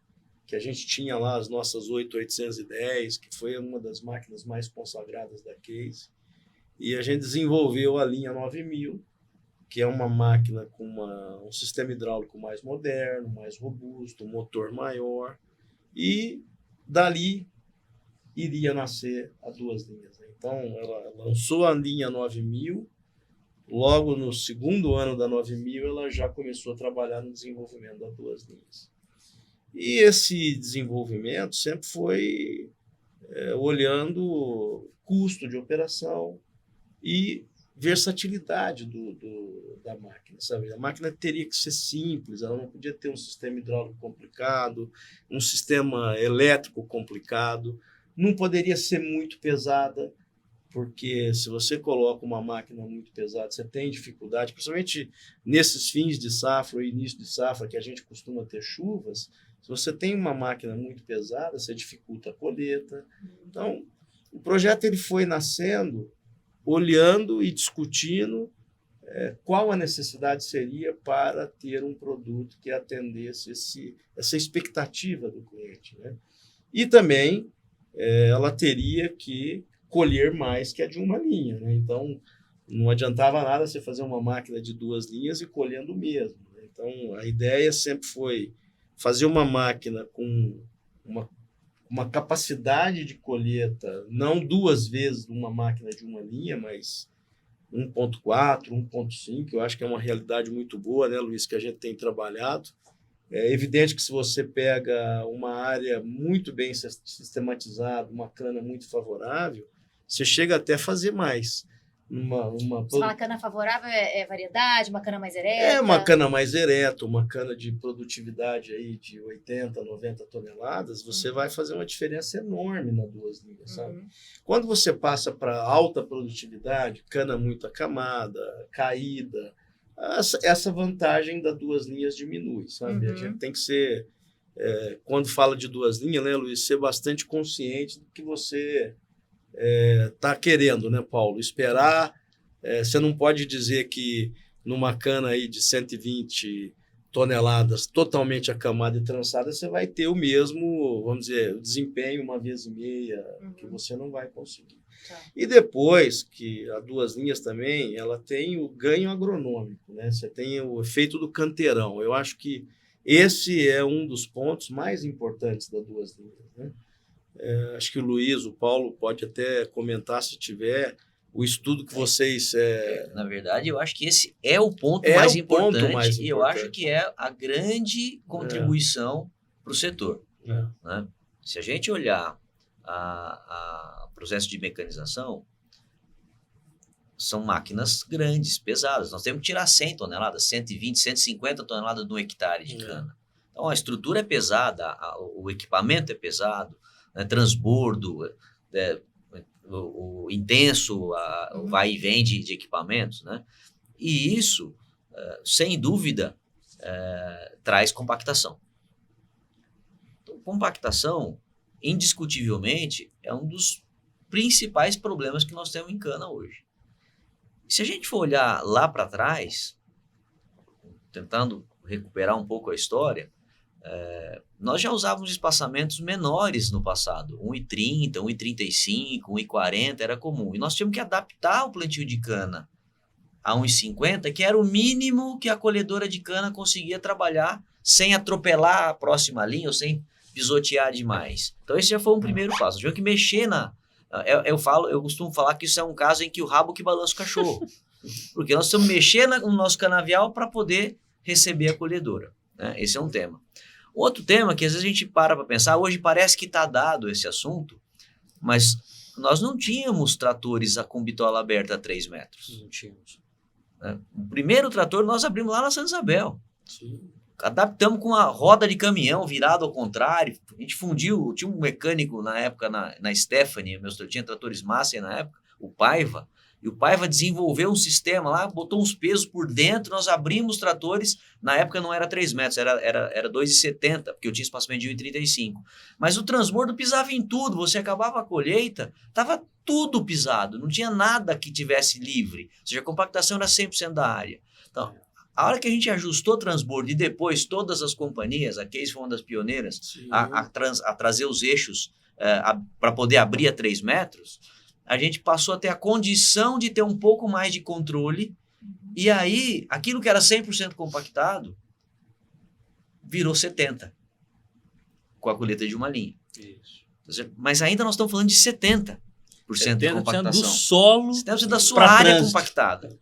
que a gente tinha lá as nossas 8810, que foi uma das máquinas mais consagradas da Case, e a gente desenvolveu a linha 9000, que é uma máquina com um sistema hidráulico mais moderno, mais robusto, um motor maior, e dali iria nascer a 2 linhas. Então, ela lançou a linha 9000, logo no segundo ano da 9000, ela já começou a trabalhar no desenvolvimento das 2 linhas. E esse desenvolvimento sempre foi olhando custo de operação e versatilidade da máquina, sabe? A máquina teria que ser simples, ela não podia ter um sistema hidráulico complicado, um sistema elétrico complicado, não poderia ser muito pesada, porque se você coloca uma máquina muito pesada, você tem dificuldade, principalmente nesses fins de safra ou início de safra, que a gente costuma ter chuvas, se você tem uma máquina muito pesada, você dificulta a colheita. Então, o projeto ele foi nascendo olhando e discutindo qual a necessidade seria para ter um produto que atendesse essa expectativa do cliente, né? E também ela teria que colher mais que a de uma linha, né? Então, não adiantava nada você fazer uma máquina de 2 linhas e colhendo o mesmo, né? Então, a ideia sempre foi fazer uma máquina com uma capacidade de colheita, não 2 vezes uma máquina de uma linha, mas 1.4, 1.5, eu acho que é uma realidade muito boa, né, Luiz, que a gente tem trabalhado. É evidente que se você pega uma área muito bem sistematizada, uma cana muito favorável, você chega até a fazer mais. Você fala cana favorável variedade, uma cana mais ereta? Uma cana mais ereta, uma cana de produtividade aí de 80, 90 toneladas, você vai fazer uma diferença enorme nas 2 linhas, sabe? Quando você passa para alta produtividade, cana muito acamada, caída, essa vantagem das 2 linhas diminui, sabe? A gente tem que ser, quando fala de 2 linhas, né, Luiz, ser bastante consciente do que você está querendo, né, Paulo? Esperar, você não pode dizer que numa cana aí de 120 toneladas totalmente acamada e trançada, você vai ter o mesmo, vamos dizer, o desempenho 1,5 vezes, que você não vai conseguir. Tá. E depois, que a 2 linhas também, ela tem o ganho agronômico, né? Você tem o efeito do canteirão. Eu acho que esse é um dos pontos mais importantes das 2 linhas, né? Acho que o Luiz, o Paulo, pode até comentar se tiver o estudo que vocês... Na verdade, eu acho que esse é o ponto mais importante, e eu acho que é a grande contribuição para o setor. Né? Se a gente olhar o processo de mecanização, são máquinas grandes, pesadas. Nós temos que tirar 100 toneladas, 120, 150 toneladas de um hectare de cana. Então, a estrutura é pesada, o equipamento é pesado, transbordo, o intenso, o vai e vem de equipamentos, né? E isso, sem dúvida, traz compactação. Então, compactação, indiscutivelmente, é um dos principais problemas que nós temos em cana hoje. Se a gente for olhar lá para trás, tentando recuperar um pouco a história, nós já usávamos espaçamentos menores no passado, 1,30, 1,35, 1,40 era comum. E nós tínhamos que adaptar o plantio de cana a 1,50, que era o mínimo que a colhedora de cana conseguia trabalhar sem atropelar a próxima linha ou sem pisotear demais. Então esse já foi um primeiro passo. Nós tivemos que mexer eu costumo falar que isso é um caso em que o rabo que balança o cachorro. Porque nós estamos mexendo no nosso canavial para poder receber a colhedora, né? Esse é um tema. Outro tema que às vezes a gente para pensar, hoje parece que está dado esse assunto, mas nós não tínhamos tratores com bitola aberta a 3 metros. Não tínhamos. Né? O primeiro trator nós abrimos lá na Santa Isabel. Sim. Adaptamos com a roda de caminhão virado ao contrário. A gente fundiu, tinha um mecânico na época na Stephanie, tinha tratores Massey na época, o Paiva, e o Paiva desenvolveu um sistema lá, botou uns pesos por dentro, nós abrimos os tratores, na época não era 3 metros, era 2,70, porque eu tinha espaçamento de 1,35. Mas o transbordo pisava em tudo, você acabava a colheita, estava tudo pisado, não tinha nada que tivesse livre, ou seja, a compactação era 100% da área. Então, a hora que a gente ajustou o transbordo e depois todas as companhias, a Case foi uma das pioneiras a trazer os eixos para poder abrir a 3 metros, a gente passou a ter a condição de ter um pouco mais de controle, e aí aquilo que era 100% compactado virou 70% com a colheita de uma linha. Isso. Mas ainda nós estamos falando de 70% de compactação. Do solo 70% da sua área compactada.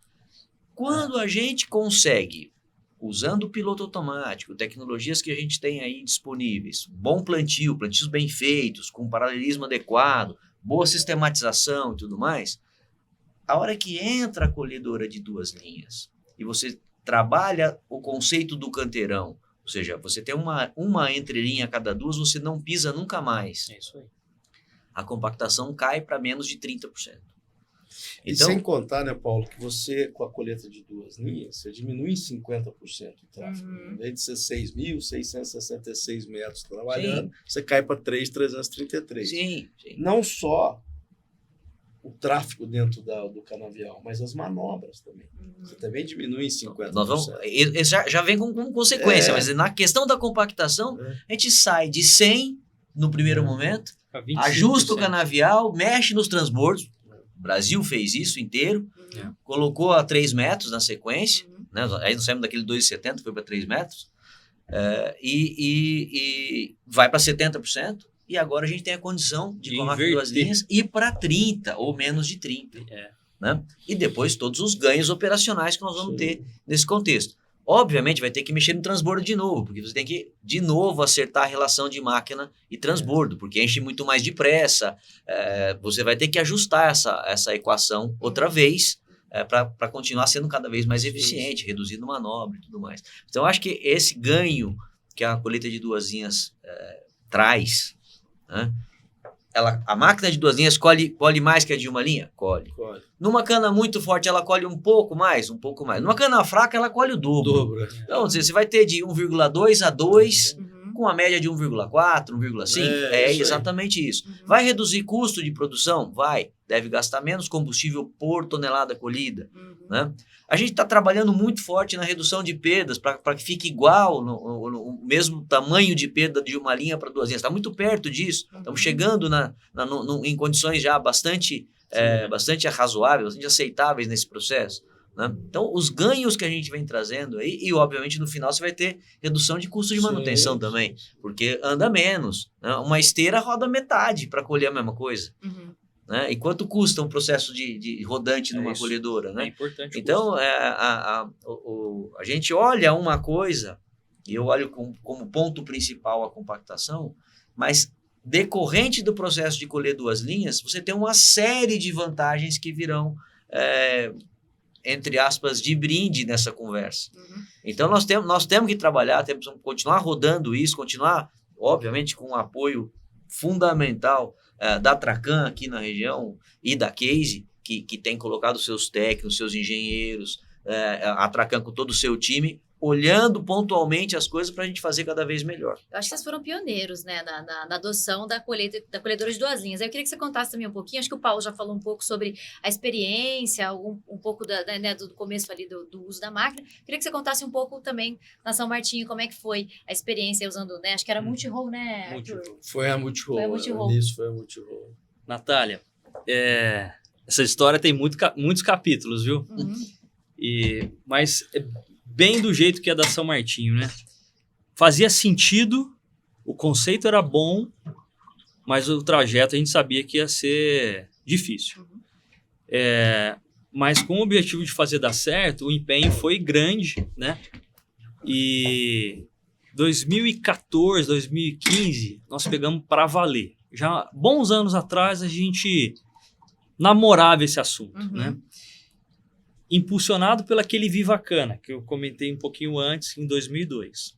Quando a gente consegue, usando o piloto automático, tecnologias que a gente tem aí disponíveis, bom plantio, plantios bem feitos, com paralelismo adequado, boa sistematização e tudo mais, a hora que entra a colhedora de 2 linhas e você trabalha o conceito do canteirão, ou seja, você tem uma entrelinha a cada 2, você não pisa nunca mais. É isso aí. A compactação cai para menos de 30%. E sem contar, né, Paulo, que você, com a colheita de 2 linhas, você diminui em 50% o tráfego. Em vez de ser 6.666 metros trabalhando, você cai para 3.333. Sim. Não só o tráfego dentro do canavial, mas as manobras também. Você também diminui em 50%. Nós vamos, já vem com consequência, mas na questão da compactação, a gente sai de 100 no primeiro momento, ajusta o canavial, mexe nos transbordos. O Brasil fez isso inteiro, colocou a 3 metros na sequência, né? Aí nós saímos daquele 2,70, foi para 3 metros, e vai para 70%, e agora a gente tem a condição de colocar 2 linhas e para 30, ou menos de 30. Né? E depois todos os ganhos operacionais que nós vamos ter nesse contexto. Obviamente vai ter que mexer no transbordo de novo, porque você tem que de novo acertar a relação de máquina e transbordo, porque enche muito mais depressa, você vai ter que ajustar essa equação outra vez para continuar sendo cada vez mais eficiente, reduzindo manobra e tudo mais. Então eu acho que esse ganho que a colheita de 2 linhas traz, né? A máquina de 2 linhas colhe mais que a de uma linha? Colhe. Numa cana muito forte, ela colhe um pouco mais. Numa cana fraca, ela colhe o dobro. Então, você vai ter de 1,2 a 2, com a média de 1,4, 1,5. É exatamente isso. Vai reduzir custo de produção? Vai. Deve gastar menos combustível por tonelada colhida. Né? A gente está trabalhando muito forte na redução de perdas para que fique igual, no mesmo tamanho de perda de uma linha para 2 linhas. Está muito perto disso. Estamos chegando em condições já bastante razoáveis, bastante aceitáveis nesse processo. Né? Então, os ganhos que a gente vem trazendo aí, e obviamente no final você vai ter redução de custo de manutenção também, porque anda menos. Né? Uma esteira roda metade para colher a mesma coisa. Né? E quanto custa um processo de rodante numa colhedora? Né? É importante. Então, a gente olha uma coisa, e eu olho como ponto principal a compactação, mas decorrente do processo de colher 2 linhas, você tem uma série de vantagens que virão, entre aspas, de brinde nessa conversa. Então, nós temos que trabalhar, temos que continuar rodando isso, continuar, obviamente, com o apoio fundamental da Tracan aqui na região e da Case, que tem colocado seus técnicos, seus engenheiros, a Tracan com todo o seu time, olhando pontualmente as coisas para a gente fazer cada vez melhor. Eu acho que vocês foram pioneiros, né, na adoção da colhedora de 2 linhas. Eu queria que você contasse também um pouquinho, acho que o Paulo já falou um pouco sobre a experiência, um pouco do começo ali do uso da máquina. Eu queria que você contasse um pouco também na São Martinho, como é que foi a experiência usando, né, acho que era multi-roll, né, Arthur? Foi a multi-roll. Isso, foi a multi-roll. Natália, essa história tem muitos capítulos, viu? Mas bem do jeito que é da São Martinho, né? Fazia sentido, o conceito era bom, mas o trajeto a gente sabia que ia ser difícil. Mas com o objetivo de fazer dar certo, o empenho foi grande, né? E 2014, 2015, nós pegamos para valer. Já bons anos atrás, a gente namorava esse assunto, né? Impulsionado pelo aquele Viva Cana, que eu comentei um pouquinho antes, em 2002.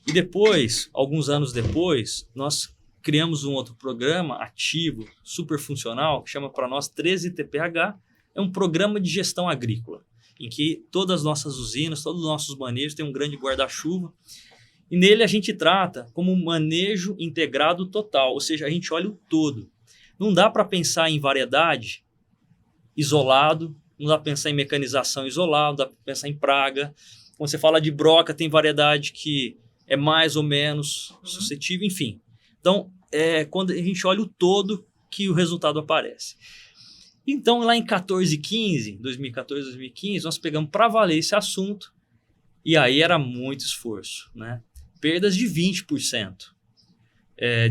E depois, alguns anos depois, nós criamos um outro programa ativo, super funcional, que chama para nós 13TPH. É um programa de gestão agrícola, em que todas as nossas usinas, todos os nossos manejos têm um grande guarda-chuva. E nele a gente trata como um manejo integrado total, ou seja, a gente olha o todo. Não dá para pensar em variedade isolado, não dá para pensar em mecanização isolada, não dá para pensar em praga. Quando você fala de broca, tem variedade que é mais ou menos suscetível, enfim. Então, quando a gente olha o todo, que o resultado aparece. Então, lá em 2014, 2015, nós pegamos para valer esse assunto, e aí era muito esforço, né? Perdas de 20%.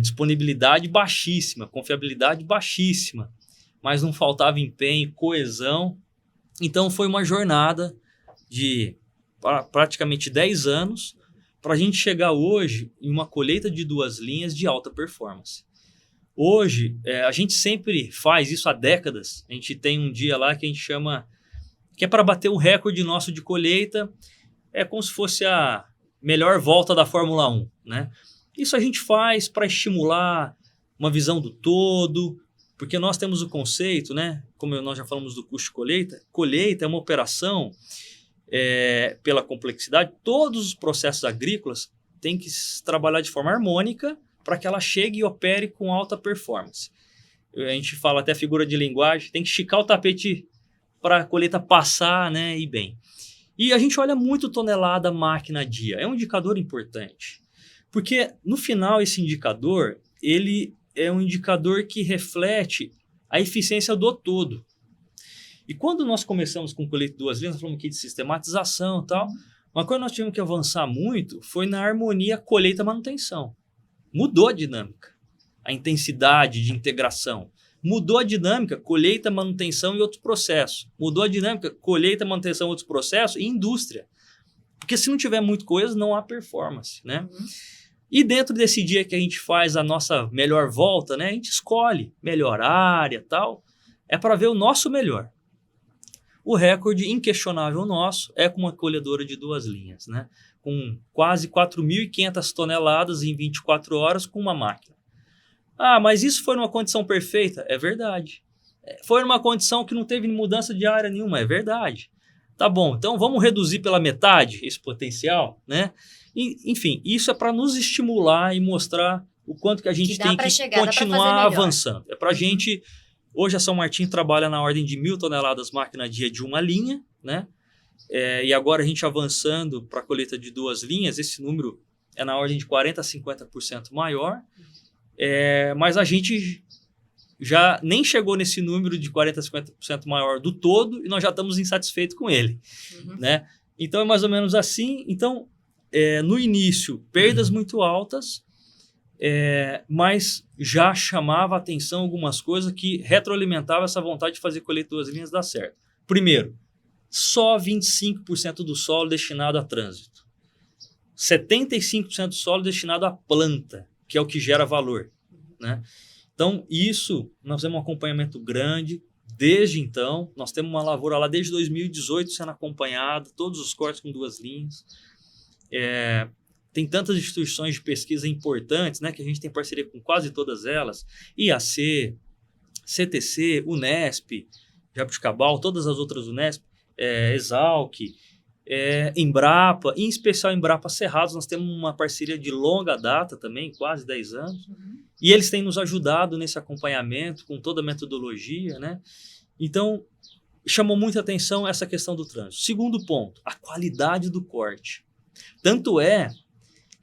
Disponibilidade baixíssima, confiabilidade baixíssima, mas não faltava empenho, coesão. Então, foi uma jornada de praticamente 10 anos para a gente chegar hoje em uma colheita de 2 linhas de alta performance. Hoje, a gente sempre faz isso há décadas. A gente tem um dia lá que a gente chama, que é para bater o recorde nosso de colheita, é como se fosse a melhor volta da Fórmula 1, né? Isso a gente faz para estimular uma visão do todo, porque nós temos o conceito, né? Como nós já falamos do custo de colheita, colheita é uma operação, pela complexidade, todos os processos agrícolas têm que trabalhar de forma harmônica para que ela chegue e opere com alta performance. A gente fala até figura de linguagem, tem que esticar o tapete para a colheita passar, né, e bem. E a gente olha muito tonelada máquina dia, é um indicador importante, porque no final esse indicador, ele é um indicador que reflete a eficiência do todo. E quando nós começamos com o colheita de 2 linhas, nós falamos aqui de sistematização e tal, uma coisa que nós tivemos que avançar muito foi na harmonia colheita-manutenção. Mudou a dinâmica, a intensidade de integração. Mudou a dinâmica, colheita, manutenção e outros processos. Mudou a dinâmica, colheita, manutenção e outros processos e indústria. Porque se não tiver muita coisa, não há performance, né? E dentro desse dia que a gente faz a nossa melhor volta, né, a gente escolhe melhor área e tal, é para ver o nosso melhor. O recorde inquestionável nosso é com uma colhedora de 2 linhas, né, com quase 4.500 toneladas em 24 horas com uma máquina. Ah, mas isso foi numa condição perfeita? É verdade. Foi numa condição que não teve mudança de área nenhuma? É verdade. Tá bom, então vamos reduzir pela metade esse potencial, né? Enfim, isso é para nos estimular e mostrar o quanto que a gente tem que continuar avançando. É para a gente... Hoje a São Martinho trabalha na ordem de 1.000 toneladas máquina dia de uma linha, né? E agora a gente avançando para a colheita de 2 linhas, esse número é na ordem de 40% a 50% maior. Mas a gente já nem chegou nesse número de 40% a 50% maior do todo e nós já estamos insatisfeitos com ele, né? Então é mais ou menos assim. Então, no início, perdas muito altas, mas já chamava a atenção algumas coisas que retroalimentavam essa vontade de fazer colheita de 2 linhas dar certo. Primeiro, só 25% do solo destinado a trânsito. 75% do solo destinado à planta, que é o que gera valor, né? Então, isso, nós temos um acompanhamento grande desde então. Nós temos uma lavoura lá desde 2018 sendo acompanhada, todos os cortes com 2 linhas. tem tantas instituições de pesquisa importantes, né, que a gente tem parceria com quase todas elas, IAC, CTC, Unesp, Jabuticabal, todas as outras Unesp, Exalc, Embrapa, em especial Embrapa Cerrados, nós temos uma parceria de longa data também, quase 10 anos, e eles têm nos ajudado nesse acompanhamento com toda a metodologia, né? Então, chamou muita atenção essa questão do trânsito. Segundo ponto, a qualidade do corte. Tanto é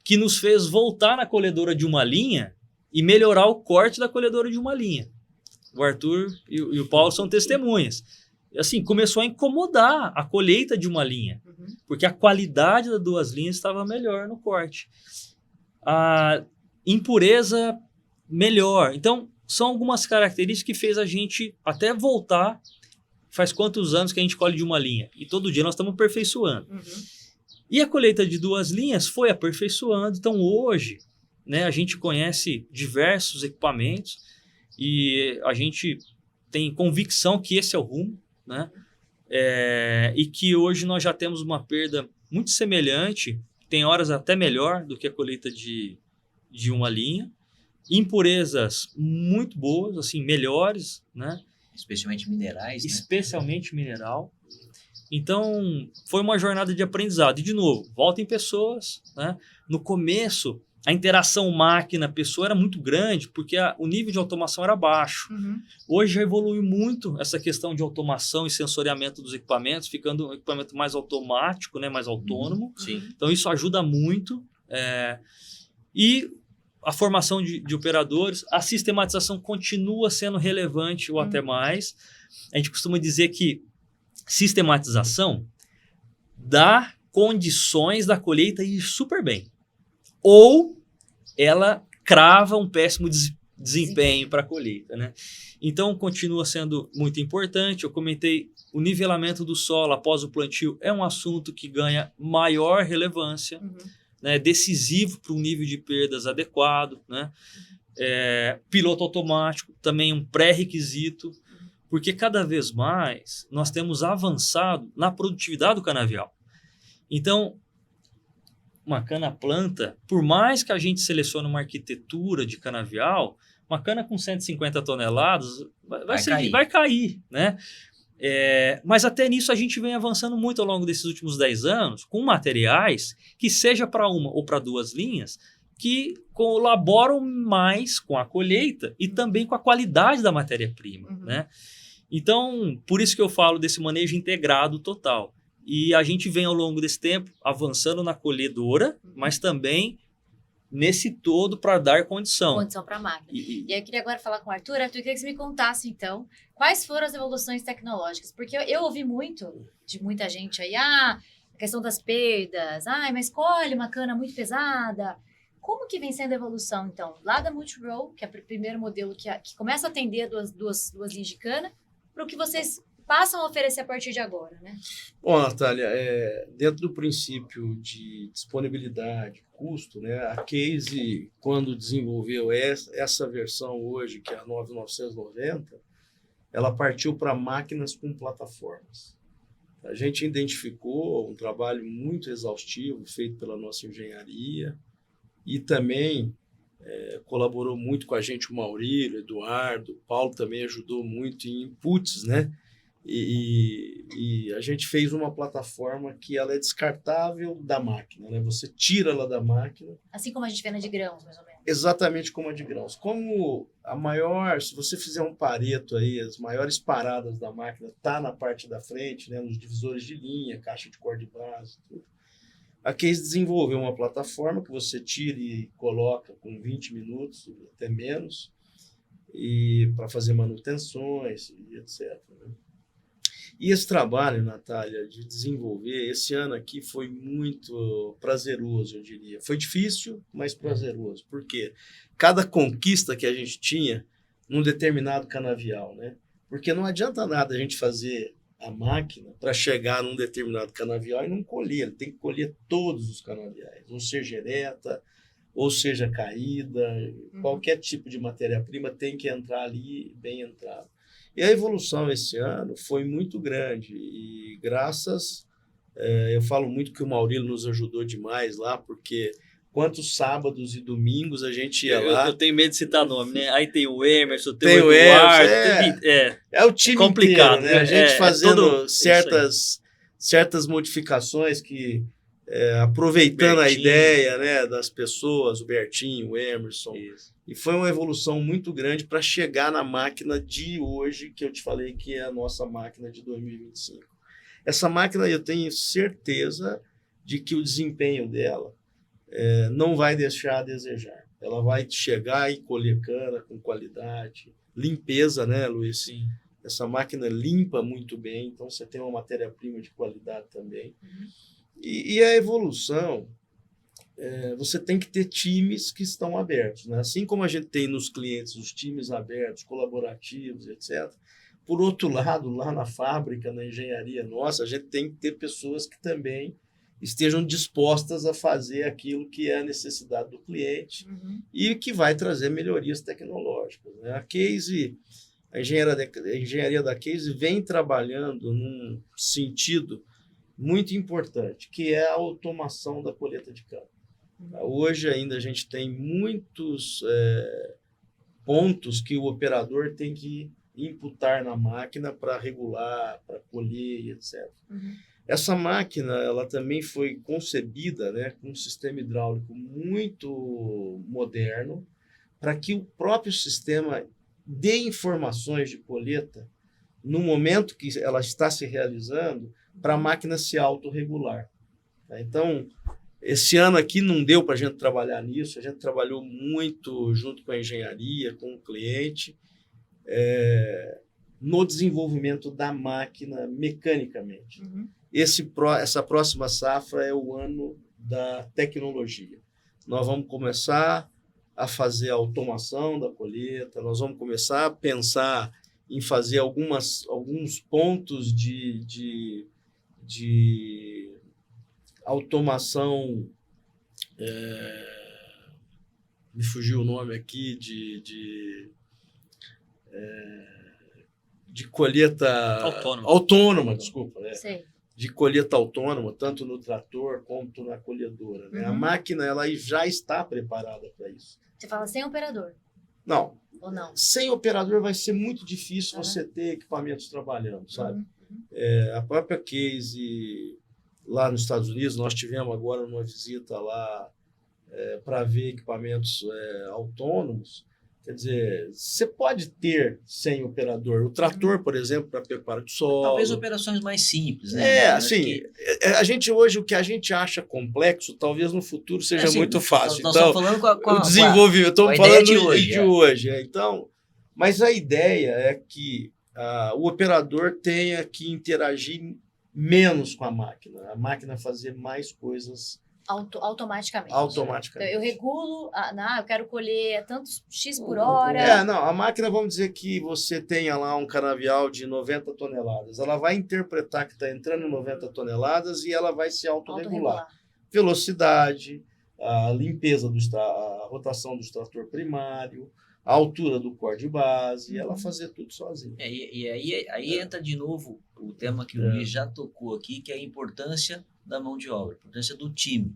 que nos fez voltar na colhedora de uma linha e melhorar o corte da colhedora de uma linha. O Arthur e o Paulo são testemunhas. Assim, começou a incomodar a colheita de uma linha, porque a qualidade das duas linhas estava melhor no corte. A impureza melhor. Então, são algumas características que fez a gente até voltar. Faz quantos anos que a gente colhe de uma linha? E todo dia nós estamos aperfeiçoando. E a colheita de duas linhas foi aperfeiçoando. Então, hoje, né, a gente conhece diversos equipamentos e a gente tem convicção que esse é o rumo, né? E que hoje nós já temos uma perda muito semelhante, tem horas até melhor do que a colheita de uma linha, impurezas muito boas, assim, melhores, né? Especialmente minerais, né? Especialmente mineral. Então, foi uma jornada de aprendizado. E, de novo, volta em pessoas, né? No começo, a interação máquina-pessoa era muito grande, porque o nível de automação era baixo. Hoje já evoluiu muito essa questão de automação e sensoriamento dos equipamentos, ficando um equipamento mais automático, né? Mais autônomo. Sim. Então, isso ajuda muito. E a formação de operadores, a sistematização continua sendo relevante ou até mais. A gente costuma dizer que sistematização dá condições da colheita ir super bem. Ou ela crava um péssimo desempenho para a colheita, né? Então, continua sendo muito importante. Eu comentei, o nivelamento do solo após o plantio é um assunto que ganha maior relevância, né? Decisivo para um nível de perdas adequado, né? Piloto automático, também um pré-requisito, porque cada vez mais nós temos avançado na produtividade do canavial. Então, uma cana-planta, por mais que a gente selecione uma arquitetura de canavial, uma cana com 150 toneladas vai cair, né? Mas até nisso a gente vem avançando muito ao longo desses últimos 10 anos, com materiais que seja para uma ou para duas linhas, que colaboram mais com a colheita e também com a qualidade da matéria-prima, né? Então, por isso que eu falo desse manejo integrado total. E a gente vem ao longo desse tempo avançando na colhedora, mas também nesse todo para dar condição. Condição para a máquina. E aí eu queria agora falar com o Arthur. Arthur, eu queria que você me contasse, então, quais foram as evoluções tecnológicas. Porque eu ouvi muito de muita gente aí, a questão das perdas, mas colhe uma cana muito pesada. Como que vem sendo a evolução, então? Lá da Multirow, que é o primeiro modelo que começa a atender duas linhas de cana, para o que vocês passam a oferecer a partir de agora, né? Bom, Natália, dentro do princípio de disponibilidade, custo, né, a Case, quando desenvolveu essa versão hoje, que é a 9990, ela partiu para máquinas com plataformas. A gente identificou um trabalho muito exaustivo feito pela nossa engenharia e também colaborou muito com a gente o Maurílio, o Eduardo, o Paulo também ajudou muito em inputs, né? E a gente fez uma plataforma que ela é descartável da máquina, né? Você tira ela da máquina. Assim como a gente vê na de grãos, mais ou menos. Exatamente como a de grãos. Como se você fizer um Pareto aí, as maiores paradas da máquina tá na parte da frente, né? Nos divisores de linha, caixa de corda de base, tudo. A Case desenvolveu uma plataforma que você tira e coloca com 20 minutos, até menos, e para fazer manutenções e etc. Né? E esse trabalho, Natália, de desenvolver, esse ano aqui foi muito prazeroso, eu diria. Foi difícil, mas prazeroso. Por quê? Cada conquista que a gente tinha num determinado canavial, né? Porque não adianta nada a gente fazer a máquina para chegar num determinado canavial e não colher. Ele tem que colher todos os canaviais, ou seja ereta, ou seja caída, qualquer tipo de matéria-prima tem que entrar ali bem entrado. E a evolução esse ano foi muito grande e graças, eu falo muito que o Maurílio nos ajudou demais lá, porque quantos sábados e domingos a gente ia lá. Eu tenho medo de citar nome, né? Aí tem o Emerson, Tem o o Eduardo. Emerson, é o time complicado, inteiro, né? A gente fazendo todo certas modificações que, aproveitando a Bertinho. ideia, né, das pessoas, o Bertinho, o Emerson. Isso. E foi uma evolução muito grande para chegar na máquina de hoje, que eu te falei que é a nossa máquina de 2025. Essa máquina, eu tenho certeza de que o desempenho dela não vai deixar a desejar. Ela vai chegar e colher cana com qualidade, limpeza, né, Luiz? Sim. Essa máquina limpa muito bem, então você tem uma matéria-prima de qualidade também. E a evolução, você tem que ter times que estão abertos, né? Assim como a gente tem nos clientes os times abertos, colaborativos, etc. Por outro lado, lá na fábrica, na engenharia nossa, a gente tem que ter pessoas que também estejam dispostas a fazer aquilo que é a necessidade do cliente e que vai trazer melhorias tecnológicas, né? A engenharia da Case vem trabalhando num sentido muito importante, que é a automação da colheita de cana. Hoje ainda a gente tem muitos pontos que o operador tem que imputar na máquina para regular, para colher, etc. Essa máquina, ela também foi concebida, né, com um sistema hidráulico muito moderno para que o próprio sistema dê informações de colheita no momento que ela está se realizando para a máquina se autorregular. Então, esse ano aqui não deu para a gente trabalhar nisso, a gente trabalhou muito junto com a engenharia, com o cliente, no desenvolvimento da máquina mecanicamente. Essa próxima safra é o ano da tecnologia. Nós vamos começar a fazer a automação da colheita, nós vamos começar a pensar em fazer alguns pontos de automação, me fugiu o nome aqui, de colheita autônoma, desculpa. Sei. De colheita autônoma, tanto no trator quanto na colhedora, né? A máquina ela já está preparada para isso. Você fala sem operador? Não. Ou não? Sem operador vai ser muito difícil você ter equipamentos trabalhando, sabe? A própria Case, lá nos Estados Unidos, nós tivemos agora uma visita lá para ver equipamentos autônomos. Quer dizer, você pode ter sem operador. O trator, por exemplo, para preparo de solo. Talvez operações mais simples, né? Assim, a gente hoje, o que a gente acha complexo, talvez no futuro seja muito fácil. Nós então, estamos falando com o desenvolvimento, estamos falando de hoje. Então, mas a ideia é que o operador tenha que interagir menos com a máquina fazer mais coisas automaticamente. Automaticamente. Então, eu regulo, eu quero colher tantos X por hora. Não, a máquina, vamos dizer que você tenha lá um canavial de 90 toneladas. Ela vai interpretar que está entrando 90 toneladas e ela vai se autorregular. Velocidade, a limpeza, a rotação do extrator primário, a altura do core de base, ela fazer tudo sozinha. E aí entra de novo o tema que o Luiz já tocou aqui, que é a importância da mão de obra, a importância do time,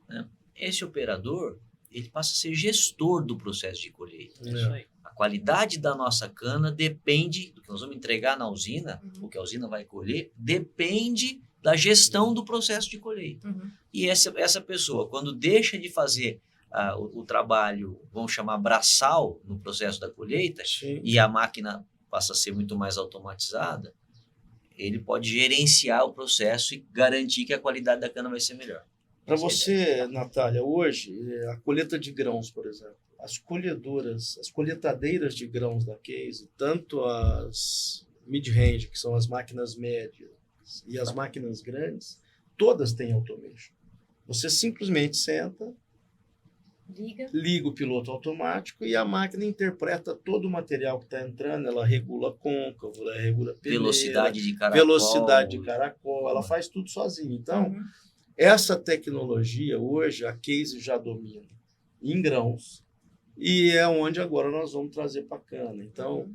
né? Esse operador, ele passa a ser gestor do processo de colheita. Isso aí. A qualidade da nossa cana depende do que nós vamos entregar na usina, o que a usina vai colher, depende da gestão do processo de colheita. E essa pessoa, quando deixa de fazer o trabalho, vamos chamar braçal, no processo da colheita, e a máquina passa a ser muito mais automatizada, ele pode gerenciar o processo e garantir que a qualidade da cana vai ser melhor. Para você, Natália, hoje, a colheita de grãos, por exemplo, as colheitadeiras de grãos da Case, tanto as mid-range, que são as máquinas médias, e as máquinas grandes, todas têm automation. Você simplesmente senta, liga o piloto automático e a máquina interpreta todo o material que está entrando, ela regula côncavo, ela regula peneira, velocidade de caracol, ela faz tudo sozinha. Então, essa tecnologia hoje a Case já domina em grãos e é onde agora nós vamos trazer para a cana. Então,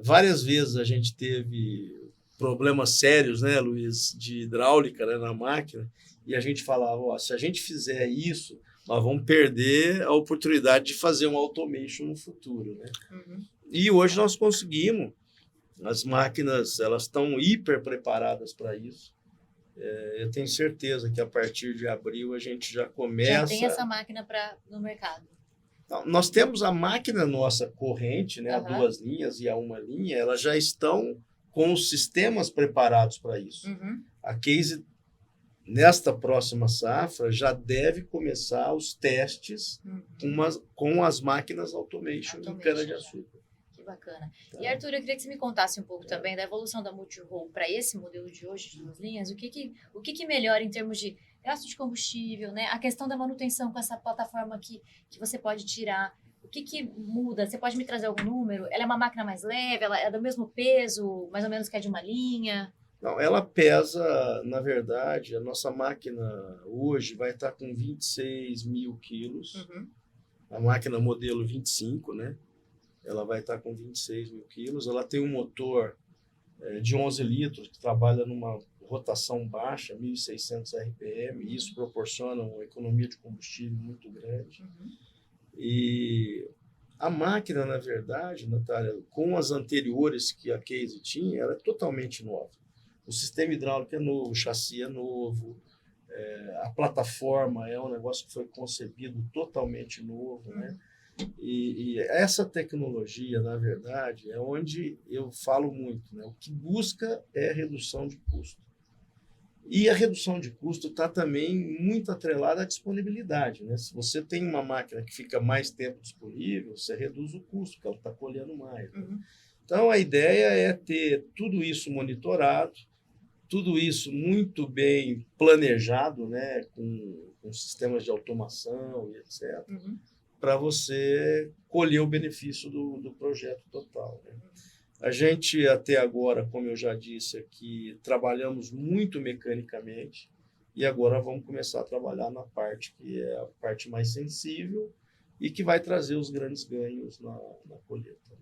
várias vezes a gente teve problemas sérios, né, Luiz, de hidráulica, né, na máquina, e a gente falava, ó, se a gente fizer isso, nós vamos perder a oportunidade de fazer um automation no futuro, né? E hoje nós conseguimos. As máquinas, elas estão hiper preparadas para isso. Eu tenho certeza que a partir de abril a gente já começa... Já tem essa máquina no mercado. Então, nós temos a máquina nossa corrente, né, a 2 linhas e a 1 linha, elas já estão com os sistemas preparados para isso. A Case, nesta próxima safra, já deve começar os testes com as máquinas automation de cana-de-açúcar. Que bacana. Tá. E Arthur, eu queria que você me contasse um pouco também da evolução da Multi-Roll para esse modelo de hoje, de 2 linhas. O que melhora em termos de gasto de combustível, né? A questão da manutenção com essa plataforma que você pode tirar. O que muda? Você pode me trazer algum número? Ela é uma máquina mais leve? Ela é do mesmo peso, mais ou menos, que a de uma linha? Não, ela pesa, na verdade, a nossa máquina hoje vai estar com 26 mil quilos. A máquina modelo 25, né? Ela vai estar com 26 mil quilos. Ela tem um motor de 11 litros que trabalha numa rotação baixa, 1.600 RPM. E isso proporciona uma economia de combustível muito grande. E a máquina, na verdade, Natália, com as anteriores que a Case tinha, ela é totalmente nova. O sistema hidráulico é novo, o chassi é novo, a plataforma é um negócio que foi concebido totalmente novo, né? E essa tecnologia, na verdade, é onde eu falo muito, né? O que busca é redução de custo. E a redução de custo está também muito atrelada à disponibilidade, né? Se você tem uma máquina que fica mais tempo disponível, você reduz o custo, porque ela está colhendo mais. Né? Então, a ideia é ter tudo isso monitorado, tudo isso muito bem planejado, né? Com sistemas de automação e etc., para você colher o benefício do projeto total. Né? A gente, até agora, como eu já disse aqui, trabalhamos muito mecanicamente e agora vamos começar a trabalhar na parte que é a parte mais sensível e que vai trazer os grandes ganhos na colheita.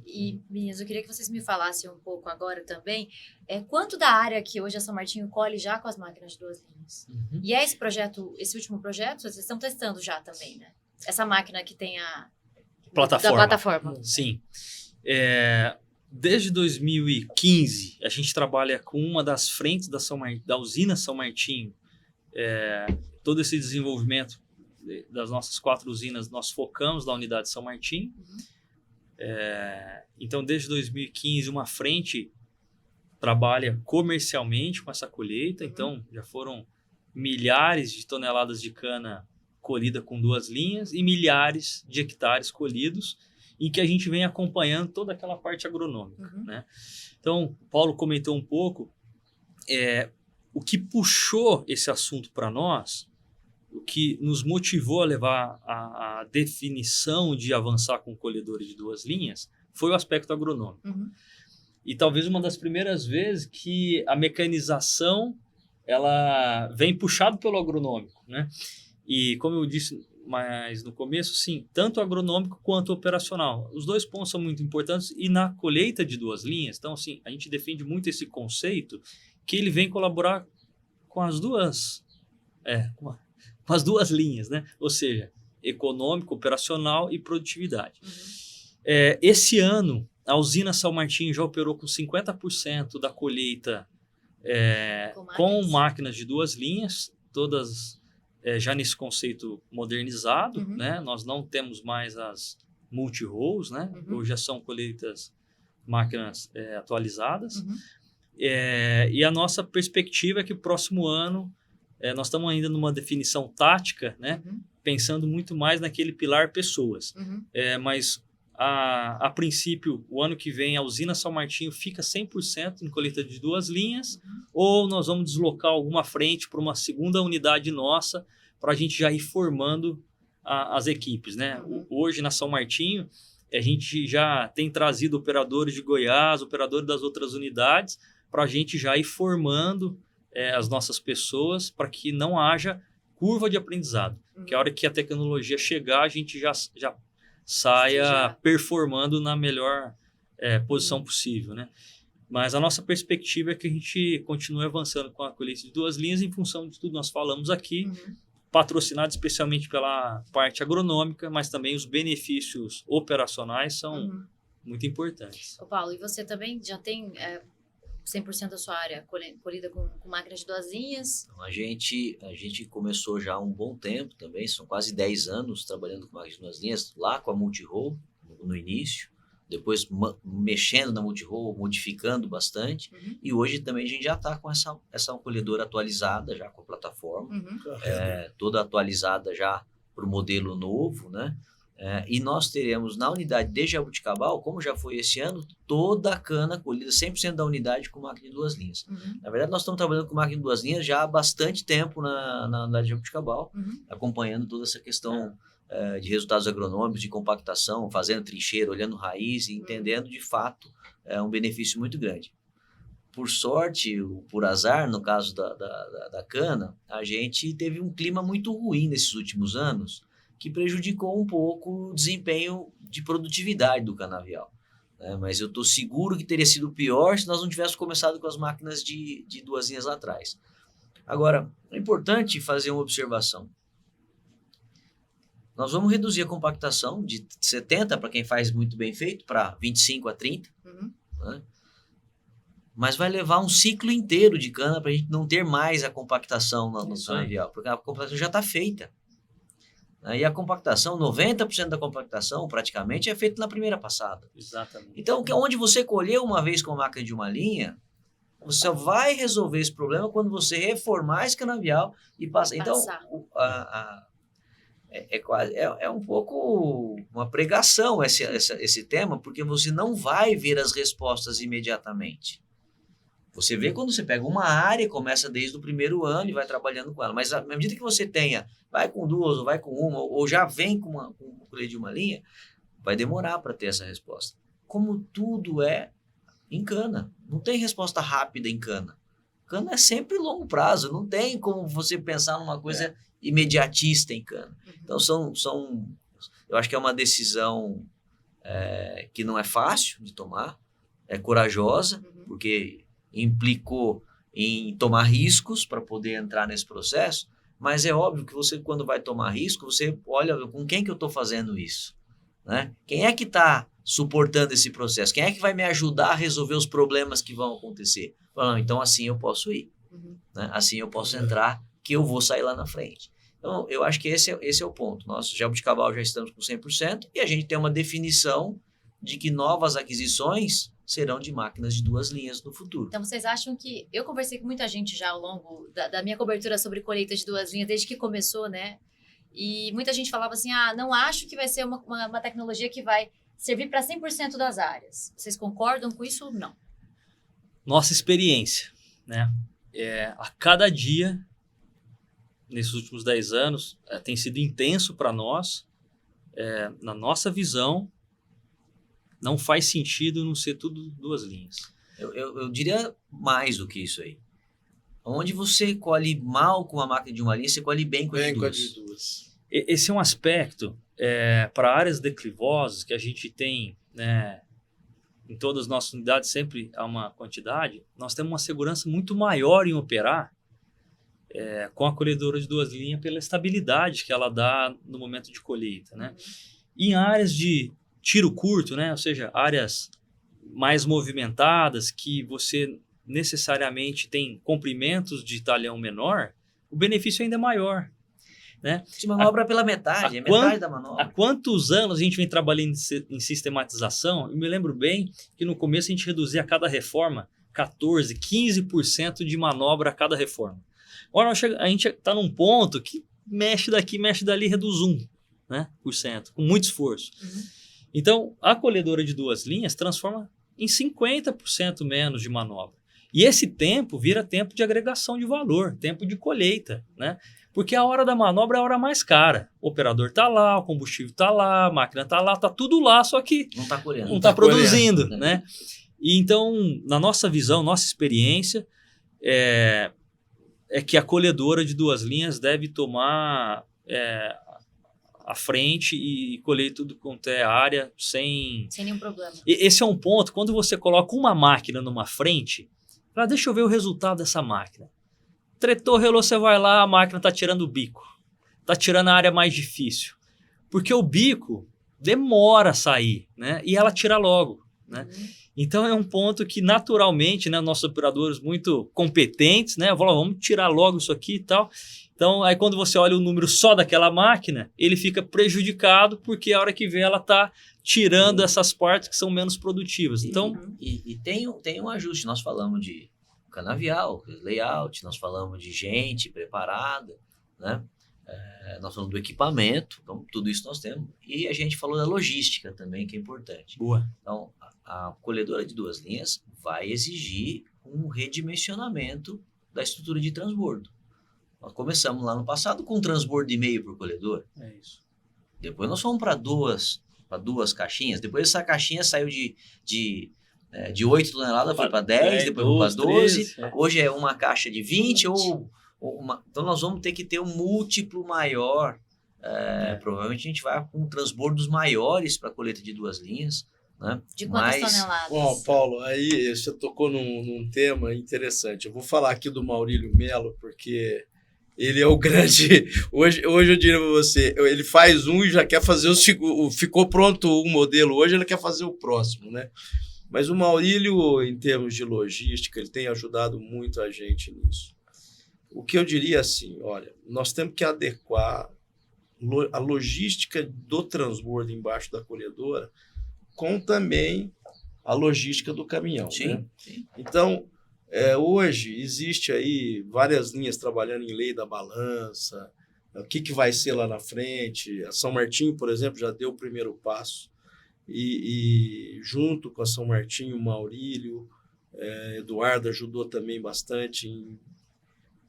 E, meninas, eu queria que vocês me falassem um pouco agora também, quanto da área que hoje a São Martinho colhe já com as máquinas de 2 linhas? E esse projeto, esse último projeto, vocês estão testando já também, né? Essa máquina que tem a plataforma. Sim. Desde 2015, a gente trabalha com uma das frentes da usina São Martinho. Todo esse desenvolvimento das nossas 4 usinas, nós focamos na unidade São Martinho. Então, desde 2015, uma frente trabalha comercialmente com essa colheita. Então, já foram milhares de toneladas de cana colhida com 2 linhas e milhares de hectares colhidos, em que a gente vem acompanhando toda aquela parte agronômica. Né? Então, o Paulo comentou um pouco, o que puxou esse assunto para nós, o que nos motivou a levar a definição de avançar com colhedores de 2 linhas, foi o aspecto agronômico. E talvez uma das primeiras vezes que a mecanização ela vem puxado pelo agronômico, né? E como eu disse mais no começo, sim, tanto agronômico quanto operacional. Os 2 pontos são muito importantes e na colheita de 2 linhas, então, assim, a gente defende muito esse conceito que ele vem colaborar com as duas, com as 2 linhas, né? Ou seja, econômico, operacional e produtividade. Esse ano, a usina São Martinho já operou com 50% da colheita com máquinas de 2 linhas, todas já nesse conceito modernizado, né? Nós não temos mais as multi-rolls, né? Hoje já são colheitas máquinas atualizadas. E a nossa perspectiva é que o próximo ano nós estamos ainda numa definição tática, né? Pensando muito mais naquele pilar pessoas. Mas a princípio, o ano que vem, a usina São Martinho fica 100% em colheita de 2 linhas, ou nós vamos deslocar alguma frente para uma segunda unidade nossa, para a gente já ir formando as equipes, né? Hoje, na São Martinho, a gente já tem trazido operadores de Goiás, operadores das outras unidades, para a gente já ir formando as nossas pessoas, para que não haja curva de aprendizado. Que a hora que a tecnologia chegar, a gente já saia performando na melhor posição possível, né? Mas a nossa perspectiva é que a gente continue avançando com a colheita de 2 linhas em função de tudo que nós falamos aqui, patrocinado especialmente pela parte agronômica, mas também os benefícios operacionais são muito importantes. Ô Paulo, e você também já tem 100% da sua área colhida com máquinas de 2 linhas? Então, a gente começou já há um bom tempo também, são quase 10 anos trabalhando com máquinas de 2 linhas, lá com a Multiroll no início, depois mexendo na Multiroll, modificando bastante, e hoje também a gente já está com essa colhedora atualizada, já com a plataforma, toda atualizada já para o modelo novo, né? E nós teremos na unidade de Jabuticabal, como já foi esse ano, toda a cana colhida, 100% da unidade com máquina de 2 linhas. Na verdade, nós estamos trabalhando com máquina de 2 linhas já há bastante tempo na unidade de Jabuticabal, acompanhando toda essa questão de resultados agronômicos, de compactação, fazendo trincheira, olhando raiz e entendendo de fato um benefício muito grande. Por sorte, por azar, no caso da cana, a gente teve um clima muito ruim nesses últimos anos, que prejudicou um pouco o desempenho de produtividade do canavial. Mas eu estou seguro que teria sido pior se nós não tivéssemos começado com as máquinas de 2 linhas lá atrás. Agora, é importante fazer uma observação. Nós vamos reduzir a compactação de 70, para quem faz muito bem feito, para 25 a 30, né? Mas vai levar um ciclo inteiro de cana para a gente não ter mais a compactação no canavial, porque a compactação já está feita. E a compactação, 90% da compactação praticamente é feita na primeira passada. Exatamente. Então, onde você colheu uma vez com a máquina de 1 linha, você vai resolver esse problema quando você reformar esse canavial e passar. Então, é um pouco uma pregação esse tema, porque você não vai ver as respostas imediatamente. Você vê quando você pega uma área, começa desde o primeiro ano e vai trabalhando com ela. Mas à medida que você vai com 2, ou vai com 1, ou já vem com colher de 1 linha, vai demorar para ter essa resposta. Como tudo é em cana. Não tem resposta rápida em cana. Cana é sempre longo prazo. Não tem como você pensar numa coisa imediatista em cana. Então, eu acho que é uma decisão que não é fácil de tomar, é corajosa, porque implicou em tomar riscos para poder entrar nesse processo, mas é óbvio que você, quando vai tomar risco, você olha com quem que eu estou fazendo isso, né? Quem é que está suportando esse processo? Quem é que vai me ajudar a resolver os problemas que vão acontecer? Não, então assim eu posso ir, né? Assim eu posso entrar, que eu vou sair lá na frente. Então, eu acho que esse é o ponto. Nós, Jabuticabal, já estamos com 100% e a gente tem uma definição de que novas aquisições serão de máquinas de 2 linhas no futuro. Então, vocês acham que... Eu conversei com muita gente já ao longo da minha cobertura sobre colheita de 2 linhas, desde que começou, né? E muita gente falava assim, não acho que vai ser uma tecnologia que vai servir para 100% das áreas. Vocês concordam com isso ou não? Nossa experiência, né? A cada dia, nesses últimos 10 anos, tem sido intenso para nós. Na nossa visão, não faz sentido não ser tudo 2 linhas. Eu diria mais do que isso aí. Onde você colhe mal com a máquina de 1 linha, você colhe bem com a de 2. Esse é um aspecto para áreas declivosas que a gente tem, né, em todas as nossas unidades, sempre há uma quantidade. Nós temos uma segurança muito maior em operar com a colhedora de 2 linhas pela estabilidade que ela dá no momento de colheita, né? Em áreas de tiro curto, né? Ou seja, áreas mais movimentadas, que você necessariamente tem comprimentos de talhão menor, o benefício ainda é maior, né? Se manobra pela metade, metade da manobra. Há quantos anos a gente vem trabalhando em sistematização? Eu me lembro bem que no começo a gente reduzia a cada reforma 14%, 15% de manobra a cada reforma. Agora a gente está num ponto que mexe daqui, mexe dali, reduz 1%, né, com muito esforço. Então, a colhedora de 2 linhas transforma em 50% menos de manobra. E esse tempo vira tempo de agregação de valor, tempo de colheita, né? Porque a hora da manobra é a hora mais cara. O operador está lá, o combustível está lá, a máquina está lá, está tudo lá, só que não está colhendo. Não está produzindo, né? E então, na nossa visão, nossa experiência, é que a colhedora de 2 linhas deve tomar à frente e colher tudo quanto é área sem nenhum problema. Esse é um ponto, quando você coloca uma máquina numa frente, fala, deixa eu ver o resultado dessa máquina. Tretou, relou, você vai lá, a máquina está tirando o bico. Está tirando a área mais difícil. Porque o bico demora a sair, né? E ela tira logo, né? Então é um ponto que naturalmente, né, nossos operadores muito competentes, né, falam, vamos tirar logo isso aqui e tal. Então aí quando você olha o número só daquela máquina, ele fica prejudicado porque a hora que vê ela está tirando essas partes que são menos produtivas. Então e tem um ajuste. Nós falamos de canavial, layout, nós falamos de gente preparada, né? Nós falamos do equipamento, então tudo isso nós temos. E a gente falou da logística também, que é importante. Boa. Então, a colhedora de 2 linhas vai exigir um redimensionamento da estrutura de transbordo. Nós começamos lá no passado com um transbordo e meio por colhedor. É isso. Depois nós fomos para duas caixinhas. Depois essa caixinha saiu de 8 toneladas, foi para 10, depois foi para 12. 13, Hoje é uma caixa de 20 ou então nós vamos ter que ter um múltiplo maior. Provavelmente a gente vai com transbordos maiores para a colheita de 2 linhas. Né? De quantas toneladas? Bom, Paulo, aí você tocou num tema interessante. Eu vou falar aqui do Maurílio Melo, porque ele é o grande... Hoje eu diria para você, ele faz um e já quer fazer ficou pronto um modelo, hoje ele quer fazer o próximo, né? Mas o Maurílio, em termos de logística, ele tem ajudado muito a gente nisso. O que eu diria assim, olha, nós temos que adequar a logística do transbordo embaixo da colhedora com também a logística do caminhão. Sim, né? sim. Então, hoje existe aí várias linhas trabalhando em lei da balança, o que vai ser lá na frente. A São Martinho, por exemplo, já deu o primeiro passo. E junto com a São Martinho, o Maurílio, Eduardo ajudou também bastante em,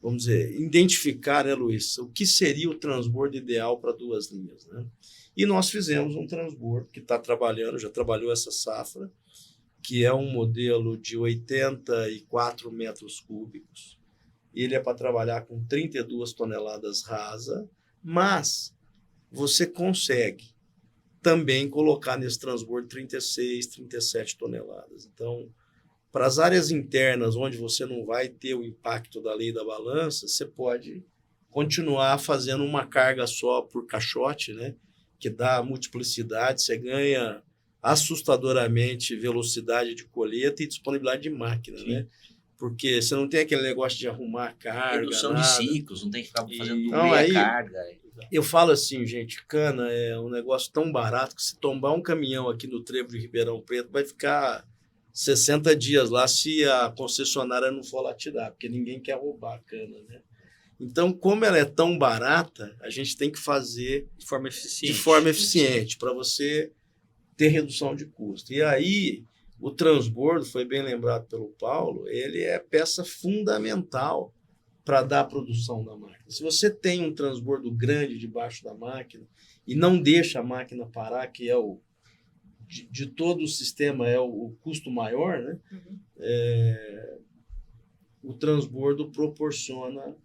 vamos dizer, identificar, né, Luiz, o que seria o transbordo ideal para 2 linhas, né? E nós fizemos um transbordo que está trabalhando, já trabalhou essa safra, que é um modelo de 84 metros cúbicos. Ele é para trabalhar com 32 toneladas rasa, mas você consegue também colocar nesse transbordo 36, 37 toneladas. Então, para as áreas internas, onde você não vai ter o impacto da lei da balança, você pode continuar fazendo uma carga só por caixote, né? Que dá multiplicidade, você ganha assustadoramente velocidade de colheita e disponibilidade de máquina, né? Porque você não tem aquele negócio de arrumar carga, redução nada. de ciclos, não tem que ficar fazendo Então, meia aí, carga. Eu falo assim, gente, cana é um negócio tão barato que se tombar um caminhão aqui no trevo de Ribeirão Preto, vai ficar 60 dias lá se a concessionária não for lá tirar, porque ninguém quer roubar a cana, né? Então, como ela é tão barata, a gente tem que fazer De forma eficiente. de forma eficiente para você ter redução de custo. E aí, o transbordo, foi bem lembrado pelo Paulo, ele é peça fundamental para dar a produção da máquina. Se você tem um transbordo grande debaixo da máquina e não deixa a máquina parar, que é de todo o sistema é o custo maior, né? O transbordo proporciona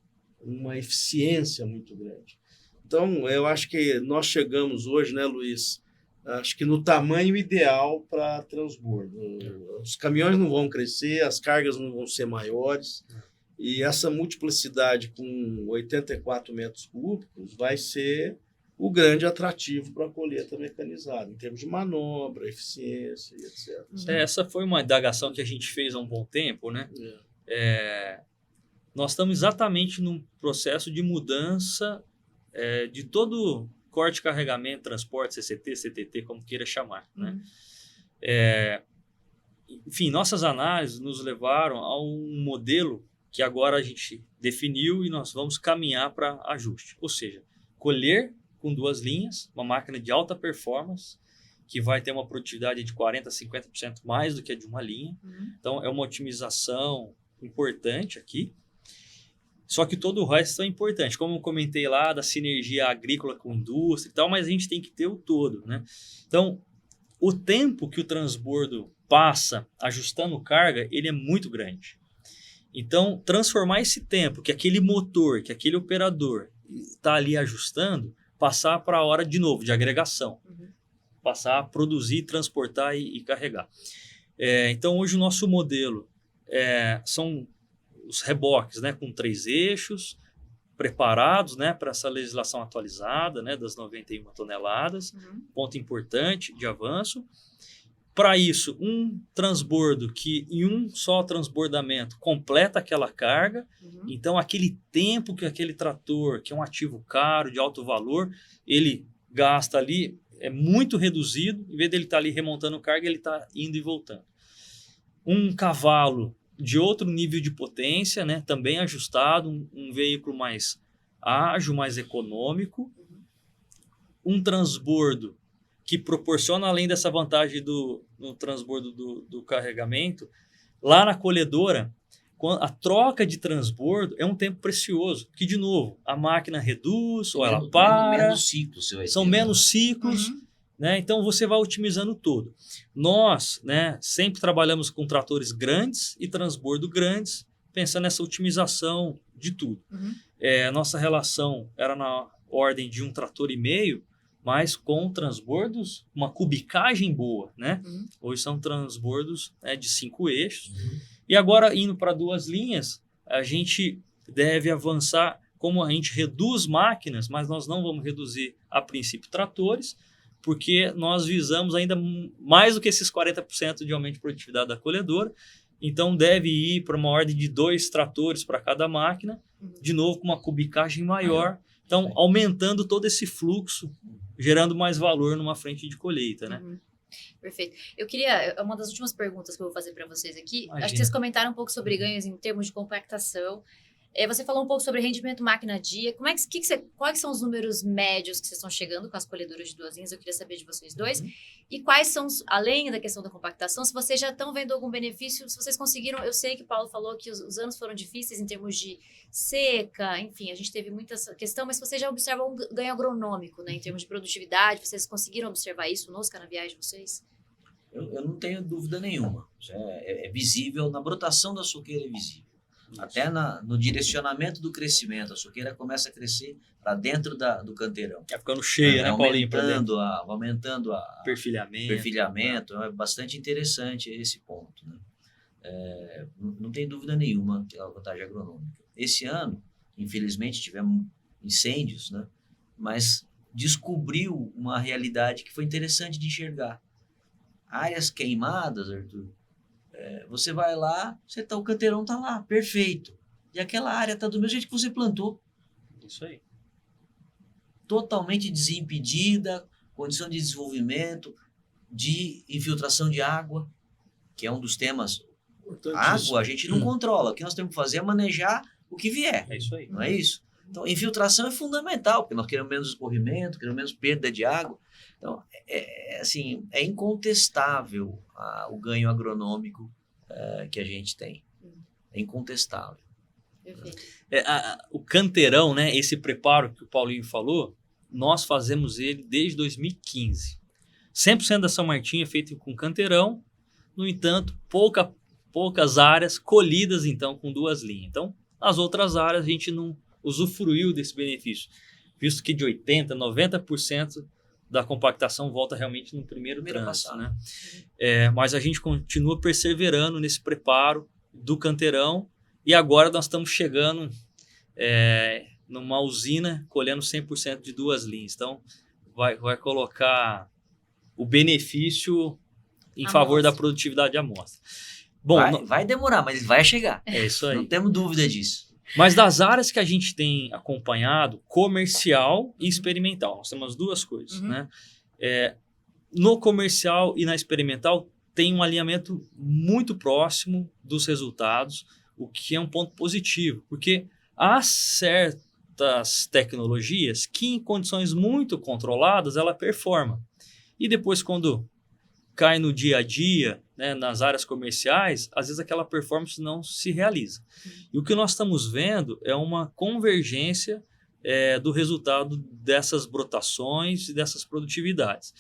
uma eficiência muito grande. Então, eu acho que nós chegamos hoje, né, Luiz? Acho que no tamanho ideal para transbordo. Os caminhões não vão crescer, as cargas não vão ser maiores, e essa multiplicidade com 84 metros cúbicos vai ser o grande atrativo para a colheita mecanizada, em termos de manobra, eficiência e etc. Essa foi uma indagação que a gente fez há um bom tempo, né? Nós estamos exatamente num processo de mudança de todo corte, carregamento, transporte, CCT, CTT, como queira chamar, né? Enfim, nossas análises nos levaram a um modelo que agora a gente definiu e nós vamos caminhar para ajuste. Ou seja, colher com 2 linhas, uma máquina de alta performance, que vai ter uma produtividade de 40% a 50% mais do que a de uma linha. Então, é uma otimização importante aqui. Só que todo o resto é importante. Como eu comentei lá, da sinergia agrícola com indústria e tal, mas a gente tem que ter o todo, né? Então, o tempo que o transbordo passa ajustando carga, ele é muito grande. Então, transformar esse tempo que aquele motor, que aquele operador está ali ajustando, passar para a hora de novo, de agregação. Passar a produzir, transportar e carregar. Então, hoje o nosso modelo são os reboques, né, com 3 eixos, preparados, né, para essa legislação atualizada, né, das 91 toneladas, ponto importante de avanço. Para isso, um transbordo que em um só transbordamento completa aquela carga. Então, aquele tempo que aquele trator, que é um ativo caro, de alto valor, ele gasta ali, é muito reduzido. Em vez dele estar ali remontando carga, ele está indo e voltando. Um cavalo de outro nível de potência, né, também ajustado, um veículo mais ágil, mais econômico. Um transbordo que proporciona, além dessa vantagem no transbordo do carregamento, lá na colhedora, a troca de transbordo é um tempo precioso, que, de novo, a máquina reduz ou ela para, menos ciclos, são menos ciclos, né? Então você vai otimizando todo. Nós, né, sempre trabalhamos com tratores grandes e transbordo grandes, pensando nessa otimização de tudo. Nossa relação era na ordem de 1,5 trator, mas com transbordos, uma cubicagem boa, né? Hoje são transbordos, né, de 5 eixos. E agora, indo para 2 linhas, a gente deve avançar, como a gente reduz máquinas, mas nós não vamos reduzir, a princípio, tratores, porque nós visamos ainda mais do que esses 40% de aumento de produtividade da colhedora. Então, deve ir para uma ordem de 2 tratores para cada máquina, de novo com uma cubicagem maior. Então, aumentando todo esse fluxo, gerando mais valor numa frente de colheita, né? Perfeito. Eu queria, uma das últimas perguntas que eu vou fazer para vocês aqui, Imagina. acho que vocês comentaram um pouco sobre ganhos em termos de compactação. Você falou um pouco sobre rendimento máquina-dia. Quais são os números médios que vocês estão chegando com as colhedoras de 2 linhas? Eu queria saber de vocês dois. E quais são, além da questão da compactação, se vocês já estão vendo algum benefício, se vocês conseguiram... Eu sei que o Paulo falou que os anos foram difíceis em termos de seca, enfim, a gente teve muita questão, mas vocês já observam um ganho agronômico, né, em termos de produtividade, vocês conseguiram observar isso nos canaviais de vocês? Eu não tenho dúvida nenhuma. É visível, na brotação da suqueira é visível. Até no direcionamento do crescimento, a suqueira começa a crescer para dentro do canteirão. Ficando cheia, né, Paulinho? Aumentando a perfilhamento. É bastante interessante esse ponto, né? Não tem dúvida nenhuma que é uma vantagem agronômica. Esse ano, infelizmente, tivemos incêndios, né? Mas descobriu uma realidade que foi interessante de enxergar. Áreas queimadas, Arthur, você vai lá, o canteirão está lá, perfeito. E aquela área está do mesmo jeito que você plantou. Isso aí. Totalmente desimpedida, condição de desenvolvimento, de infiltração de água, que é um dos temas. Água a gente não controla. O que nós temos que fazer é manejar o que vier. É isso aí. Não é isso? Então, infiltração é fundamental, porque nós queremos menos escorrimento, queremos menos perda de água. Então, é incontestável o ganho agronômico que a gente tem. É incontestável. Perfeito. O canteirão, né, esse preparo que o Paulinho falou, nós fazemos ele desde 2015. 100% da São Martinho é feito com canteirão, no entanto, poucas áreas colhidas, então, com 2 linhas. Então, as outras áreas a gente não usufruiu desse benefício, visto que de 80%, 90% da compactação volta realmente no primeiro trânsito, né? Mas a gente continua perseverando nesse preparo do canteirão e agora nós estamos chegando numa usina colhendo 100% de 2 linhas. Então, vai colocar o benefício em favor da produtividade da amostra. Bom, vai demorar, mas vai chegar. É isso aí. Não temos dúvida disso. Mas das áreas que a gente tem acompanhado, comercial e experimental, nós temos as 2 coisas, né? No comercial e na experimental tem um alinhamento muito próximo dos resultados, o que é um ponto positivo, porque há certas tecnologias que em condições muito controladas ela performa. E depois quando cai no dia a dia, né, nas áreas comerciais, às vezes aquela performance não se realiza. E o que nós estamos vendo é uma convergência do resultado dessas brotações e dessas produtividades.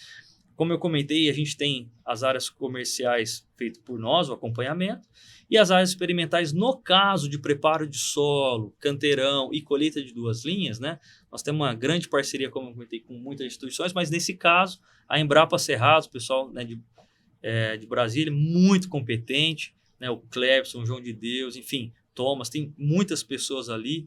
como eu comentei, a gente tem as áreas comerciais feitas por nós, o acompanhamento, e as áreas experimentais, no caso de preparo de solo, canteirão e colheita de 2 linhas, né? Nós temos uma grande parceria, como eu comentei, com muitas instituições, mas nesse caso, a Embrapa Cerrados, o pessoal, né, de Brasília, muito competente, né? O Clebson, o João de Deus, enfim, Thomas, tem muitas pessoas ali,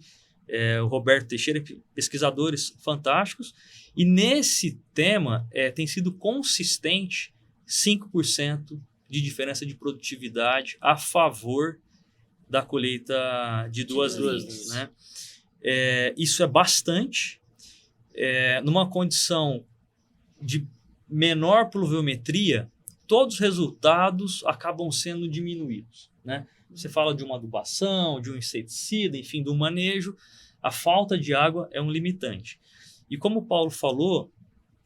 o Roberto Teixeira, pesquisadores fantásticos, e nesse tema tem sido consistente 5% de diferença de produtividade a favor da colheita de duas linhas, né? Isso é bastante. Numa condição de menor pluviometria, todos os resultados acabam sendo diminuídos, né? Você fala de uma adubação, de um inseticida, enfim, do manejo, a falta de água é um limitante. E como o Paulo falou,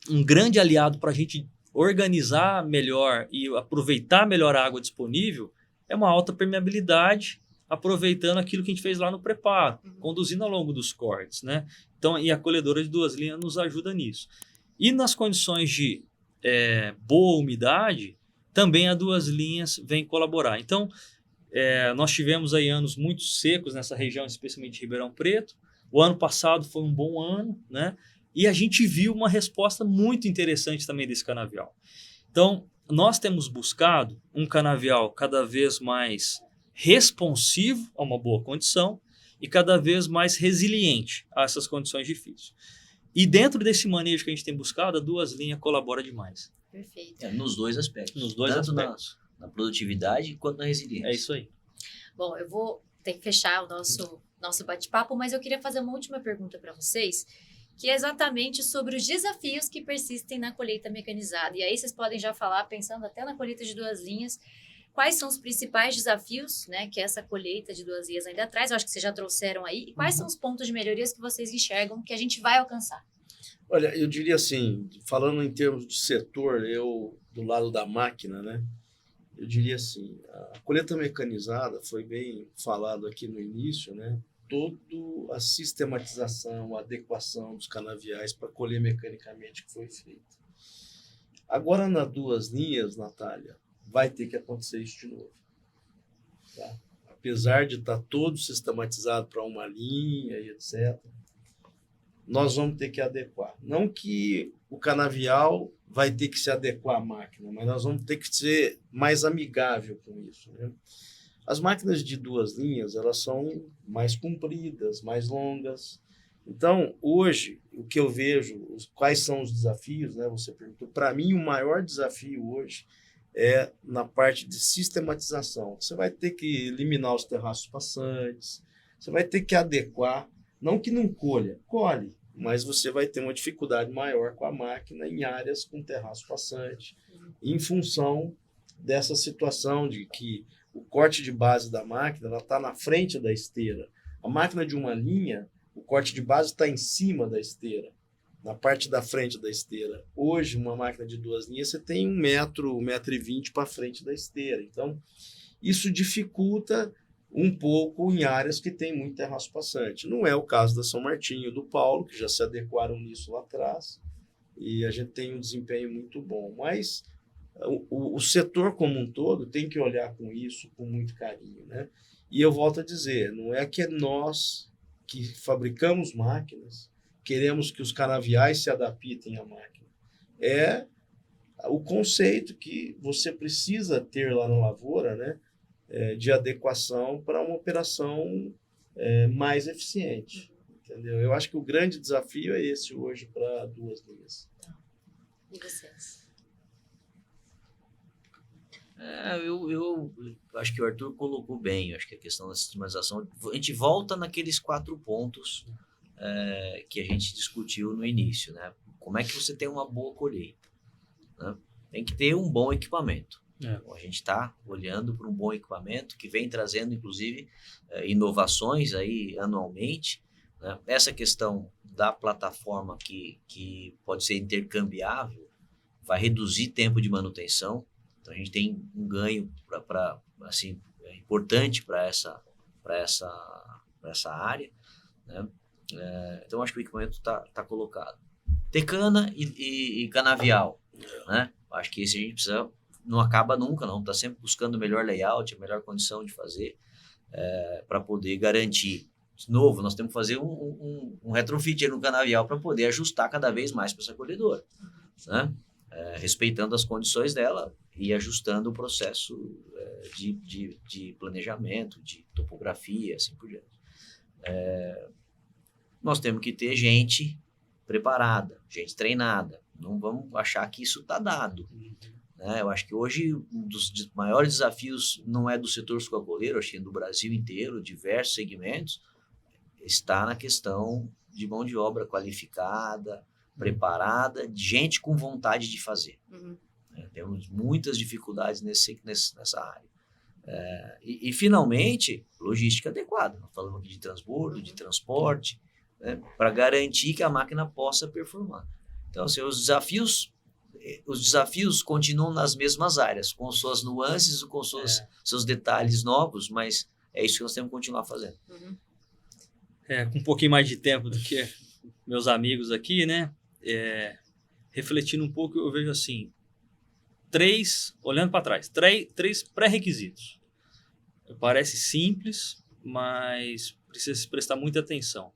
um grande aliado para a gente organizar melhor e aproveitar melhor a água disponível é uma alta permeabilidade, aproveitando aquilo que a gente fez lá no preparo, conduzindo ao longo dos cortes, né? Então, e a colhedora de 2 linhas nos ajuda nisso. E nas condições de boa umidade, também a 2 linhas vem colaborar. Então, nós tivemos aí anos muito secos nessa região, especialmente de Ribeirão Preto. O ano passado foi um bom ano, né? E a gente viu uma resposta muito interessante também desse canavial. Então, nós temos buscado um canavial cada vez mais responsivo a uma boa condição e cada vez mais resiliente a essas condições difíceis. E dentro desse manejo que a gente tem buscado, a 2 linhas colabora demais. Perfeito. Nos dois aspectos. Nos dois tanto aspectos. Na produtividade quanto na resiliência. É isso aí. Bom, eu vou ter que fechar o nosso bate-papo, mas eu queria fazer uma última pergunta para vocês, que é exatamente sobre os desafios que persistem na colheita mecanizada. E aí vocês podem já falar, pensando até na colheita de 2 linhas, quais são os principais desafios, né, que essa colheita de 2 linhas ainda traz. Eu acho que vocês já trouxeram aí. E quais são os pontos de melhorias que vocês enxergam que a gente vai alcançar? Olha, eu diria assim, falando em termos de setor, eu do lado da máquina, né? Eu diria assim, a colheita mecanizada foi bem falado aqui no início, né? Toda a sistematização, a adequação dos canaviais para colher mecanicamente que foi feita. Agora, nas 2 linhas, Natália, vai ter que acontecer isso de novo. Tá? Apesar de estar todo sistematizado para uma linha e etc., nós vamos ter que adequar. Não que o canavial vai ter que se adequar à máquina, mas nós vamos ter que ser mais amigável com isso, né? As máquinas de 2 linhas, elas são mais compridas, mais longas. Então, hoje, o que eu vejo, quais são os desafios, né? Você perguntou. Para mim, o maior desafio hoje é na parte de sistematização. Você vai ter que eliminar os terraços passantes, você vai ter que adequar, não que não colhe, mas você vai ter uma dificuldade maior com a máquina em áreas com terraço passante, em função dessa situação de que o corte de base da máquina está na frente da esteira. A máquina de 1 linha, o corte de base está em cima da esteira, na parte da frente da esteira. Hoje, uma máquina de 2 linhas, você tem 1 metro, 1,20 m para frente da esteira. Então, isso dificulta um pouco em áreas que tem muito terraço passante. Não é o caso da São Martinho, do Paulo, que já se adequaram nisso lá atrás, e a gente tem um desempenho muito bom. Mas o setor como um todo tem que olhar com isso com muito carinho, né? E eu volto a dizer, não é que nós que fabricamos máquinas queremos que os canaviais se adaptem à máquina. É o conceito que você precisa ter lá na lavoura, né? De adequação para uma operação mais eficiente. Entendeu? Eu acho que o grande desafio é esse hoje para 2 linhas. E vocês? Eu acho que o Arthur colocou bem. Eu acho que a questão da sistematização, a gente volta naqueles 4 pontos que a gente discutiu no início, né? Como é que você tem uma boa colheita, né? Tem que ter um bom equipamento. Então, a gente está olhando para um bom equipamento que vem trazendo, inclusive, inovações aí anualmente, né? Essa questão da plataforma que pode ser intercambiável vai reduzir tempo de manutenção. Então, a gente tem um ganho assim, importante para essa área, né? Então, acho que o equipamento está colocado. Ter cana e canavial. Né? Acho que esse a gente precisa, não acaba nunca, não. Está sempre buscando o melhor layout, a melhor condição de fazer, para poder garantir. De novo, nós temos que fazer um retrofit aí no canavial para poder ajustar cada vez mais para essa colhedora, né? Respeitando as condições dela e ajustando o processo de planejamento, de topografia, assim por diante. Nós temos que ter gente preparada, gente treinada. Não vamos achar que isso está dado. Né? Eu acho que hoje um dos maiores desafios não é do setor sucroalcooleiro, acho que é do Brasil inteiro, diversos segmentos, está na questão de mão de obra qualificada, preparada, gente com vontade de fazer. Temos muitas dificuldades nessa área. E, finalmente, logística adequada. Nós falamos aqui de transbordo, de transporte, né, para garantir que a máquina possa performar. Então, assim, os desafios continuam nas mesmas áreas, com suas nuances, com seus detalhes novos, mas é isso que nós temos que continuar fazendo. Com um pouquinho mais de tempo do que meus amigos aqui, né? Refletindo um pouco, eu vejo assim, olhando para trás, três pré-requisitos. Parece simples, mas precisa se prestar muita atenção.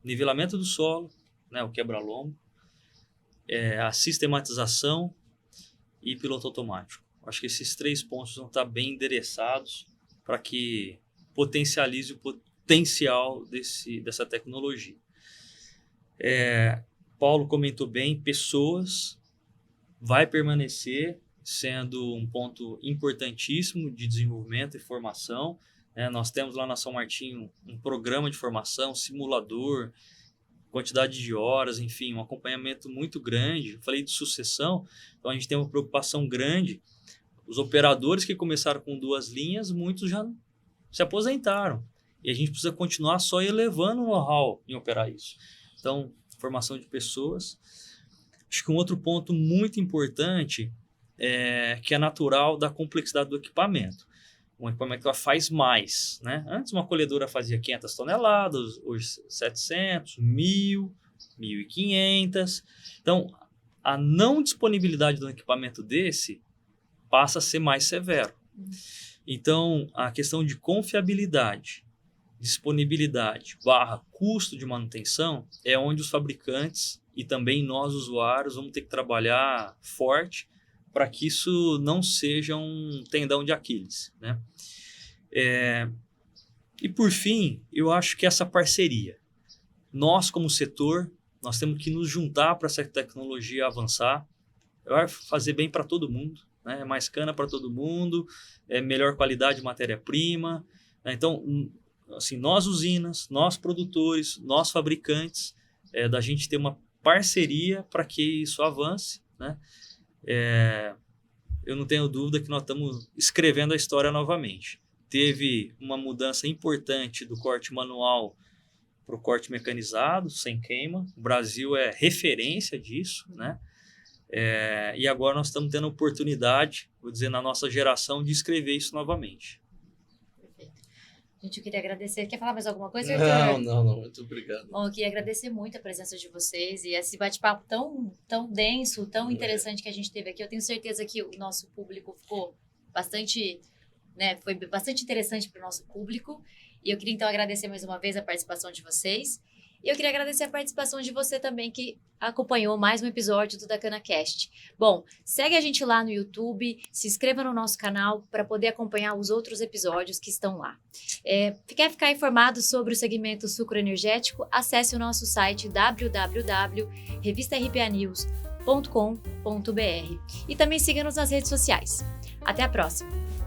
Nivelamento do solo, né, o quebra-lombo, a sistematização e piloto automático. Acho que esses 3 pontos vão estar bem endereçados para que potencialize o potencial dessa tecnologia. Paulo comentou bem, pessoas vai permanecer sendo um ponto importantíssimo de desenvolvimento e formação. Nós temos lá na São Martinho um programa de formação, simulador, quantidade de horas, enfim, um acompanhamento muito grande. Eu falei de sucessão, então a gente tem uma preocupação grande. Os operadores que começaram com 2 linhas, muitos já se aposentaram. E a gente precisa continuar só elevando o know-how em operar isso. Então, formação de pessoas. Acho que um outro ponto muito importante que é natural da complexidade do equipamento. Um equipamento que faz mais, né? Antes uma colhedora fazia 500 toneladas, hoje 700, 1.000, 1.500. Então, a não disponibilidade de um equipamento desse passa a ser mais severo. Então, a questão de confiabilidade, disponibilidade / custo de manutenção é onde os fabricantes e também nós, usuários, vamos ter que trabalhar forte para que isso não seja um tendão de Aquiles, né? E por fim, eu acho que essa parceria, nós como setor, nós temos que nos juntar para essa tecnologia avançar, vai fazer bem para todo mundo, né? É mais cana para todo mundo, é melhor qualidade de matéria-prima, né? Então, assim, nós usinas, nós produtores, nós fabricantes, da gente ter uma parceria para que isso avance, né? Eu não tenho dúvida que nós estamos escrevendo a história novamente. Teve uma mudança importante do corte manual para o corte mecanizado, sem queima. O Brasil é referência disso, né? E agora nós estamos tendo a oportunidade, vou dizer, na nossa geração, de escrever isso novamente. Gente, eu queria agradecer. Quer falar mais alguma coisa, Arthur? Não, muito obrigado. Bom, eu queria agradecer muito a presença de vocês e esse bate-papo tão denso, tão interessante que a gente teve aqui. Eu tenho certeza que o nosso público ficou bastante, né, foi bastante interessante para o nosso público. E eu queria, então, agradecer mais uma vez a participação de vocês. E eu queria agradecer a participação de você também, que acompanhou mais um episódio do DaCanaCast. Bom, segue a gente lá no YouTube, se inscreva no nosso canal para poder acompanhar os outros episódios que estão lá. Quer ficar informado sobre o segmento sucroenergético? Acesse o nosso site www.revistarpanews.com.br e também siga-nos nas redes sociais. Até a próxima!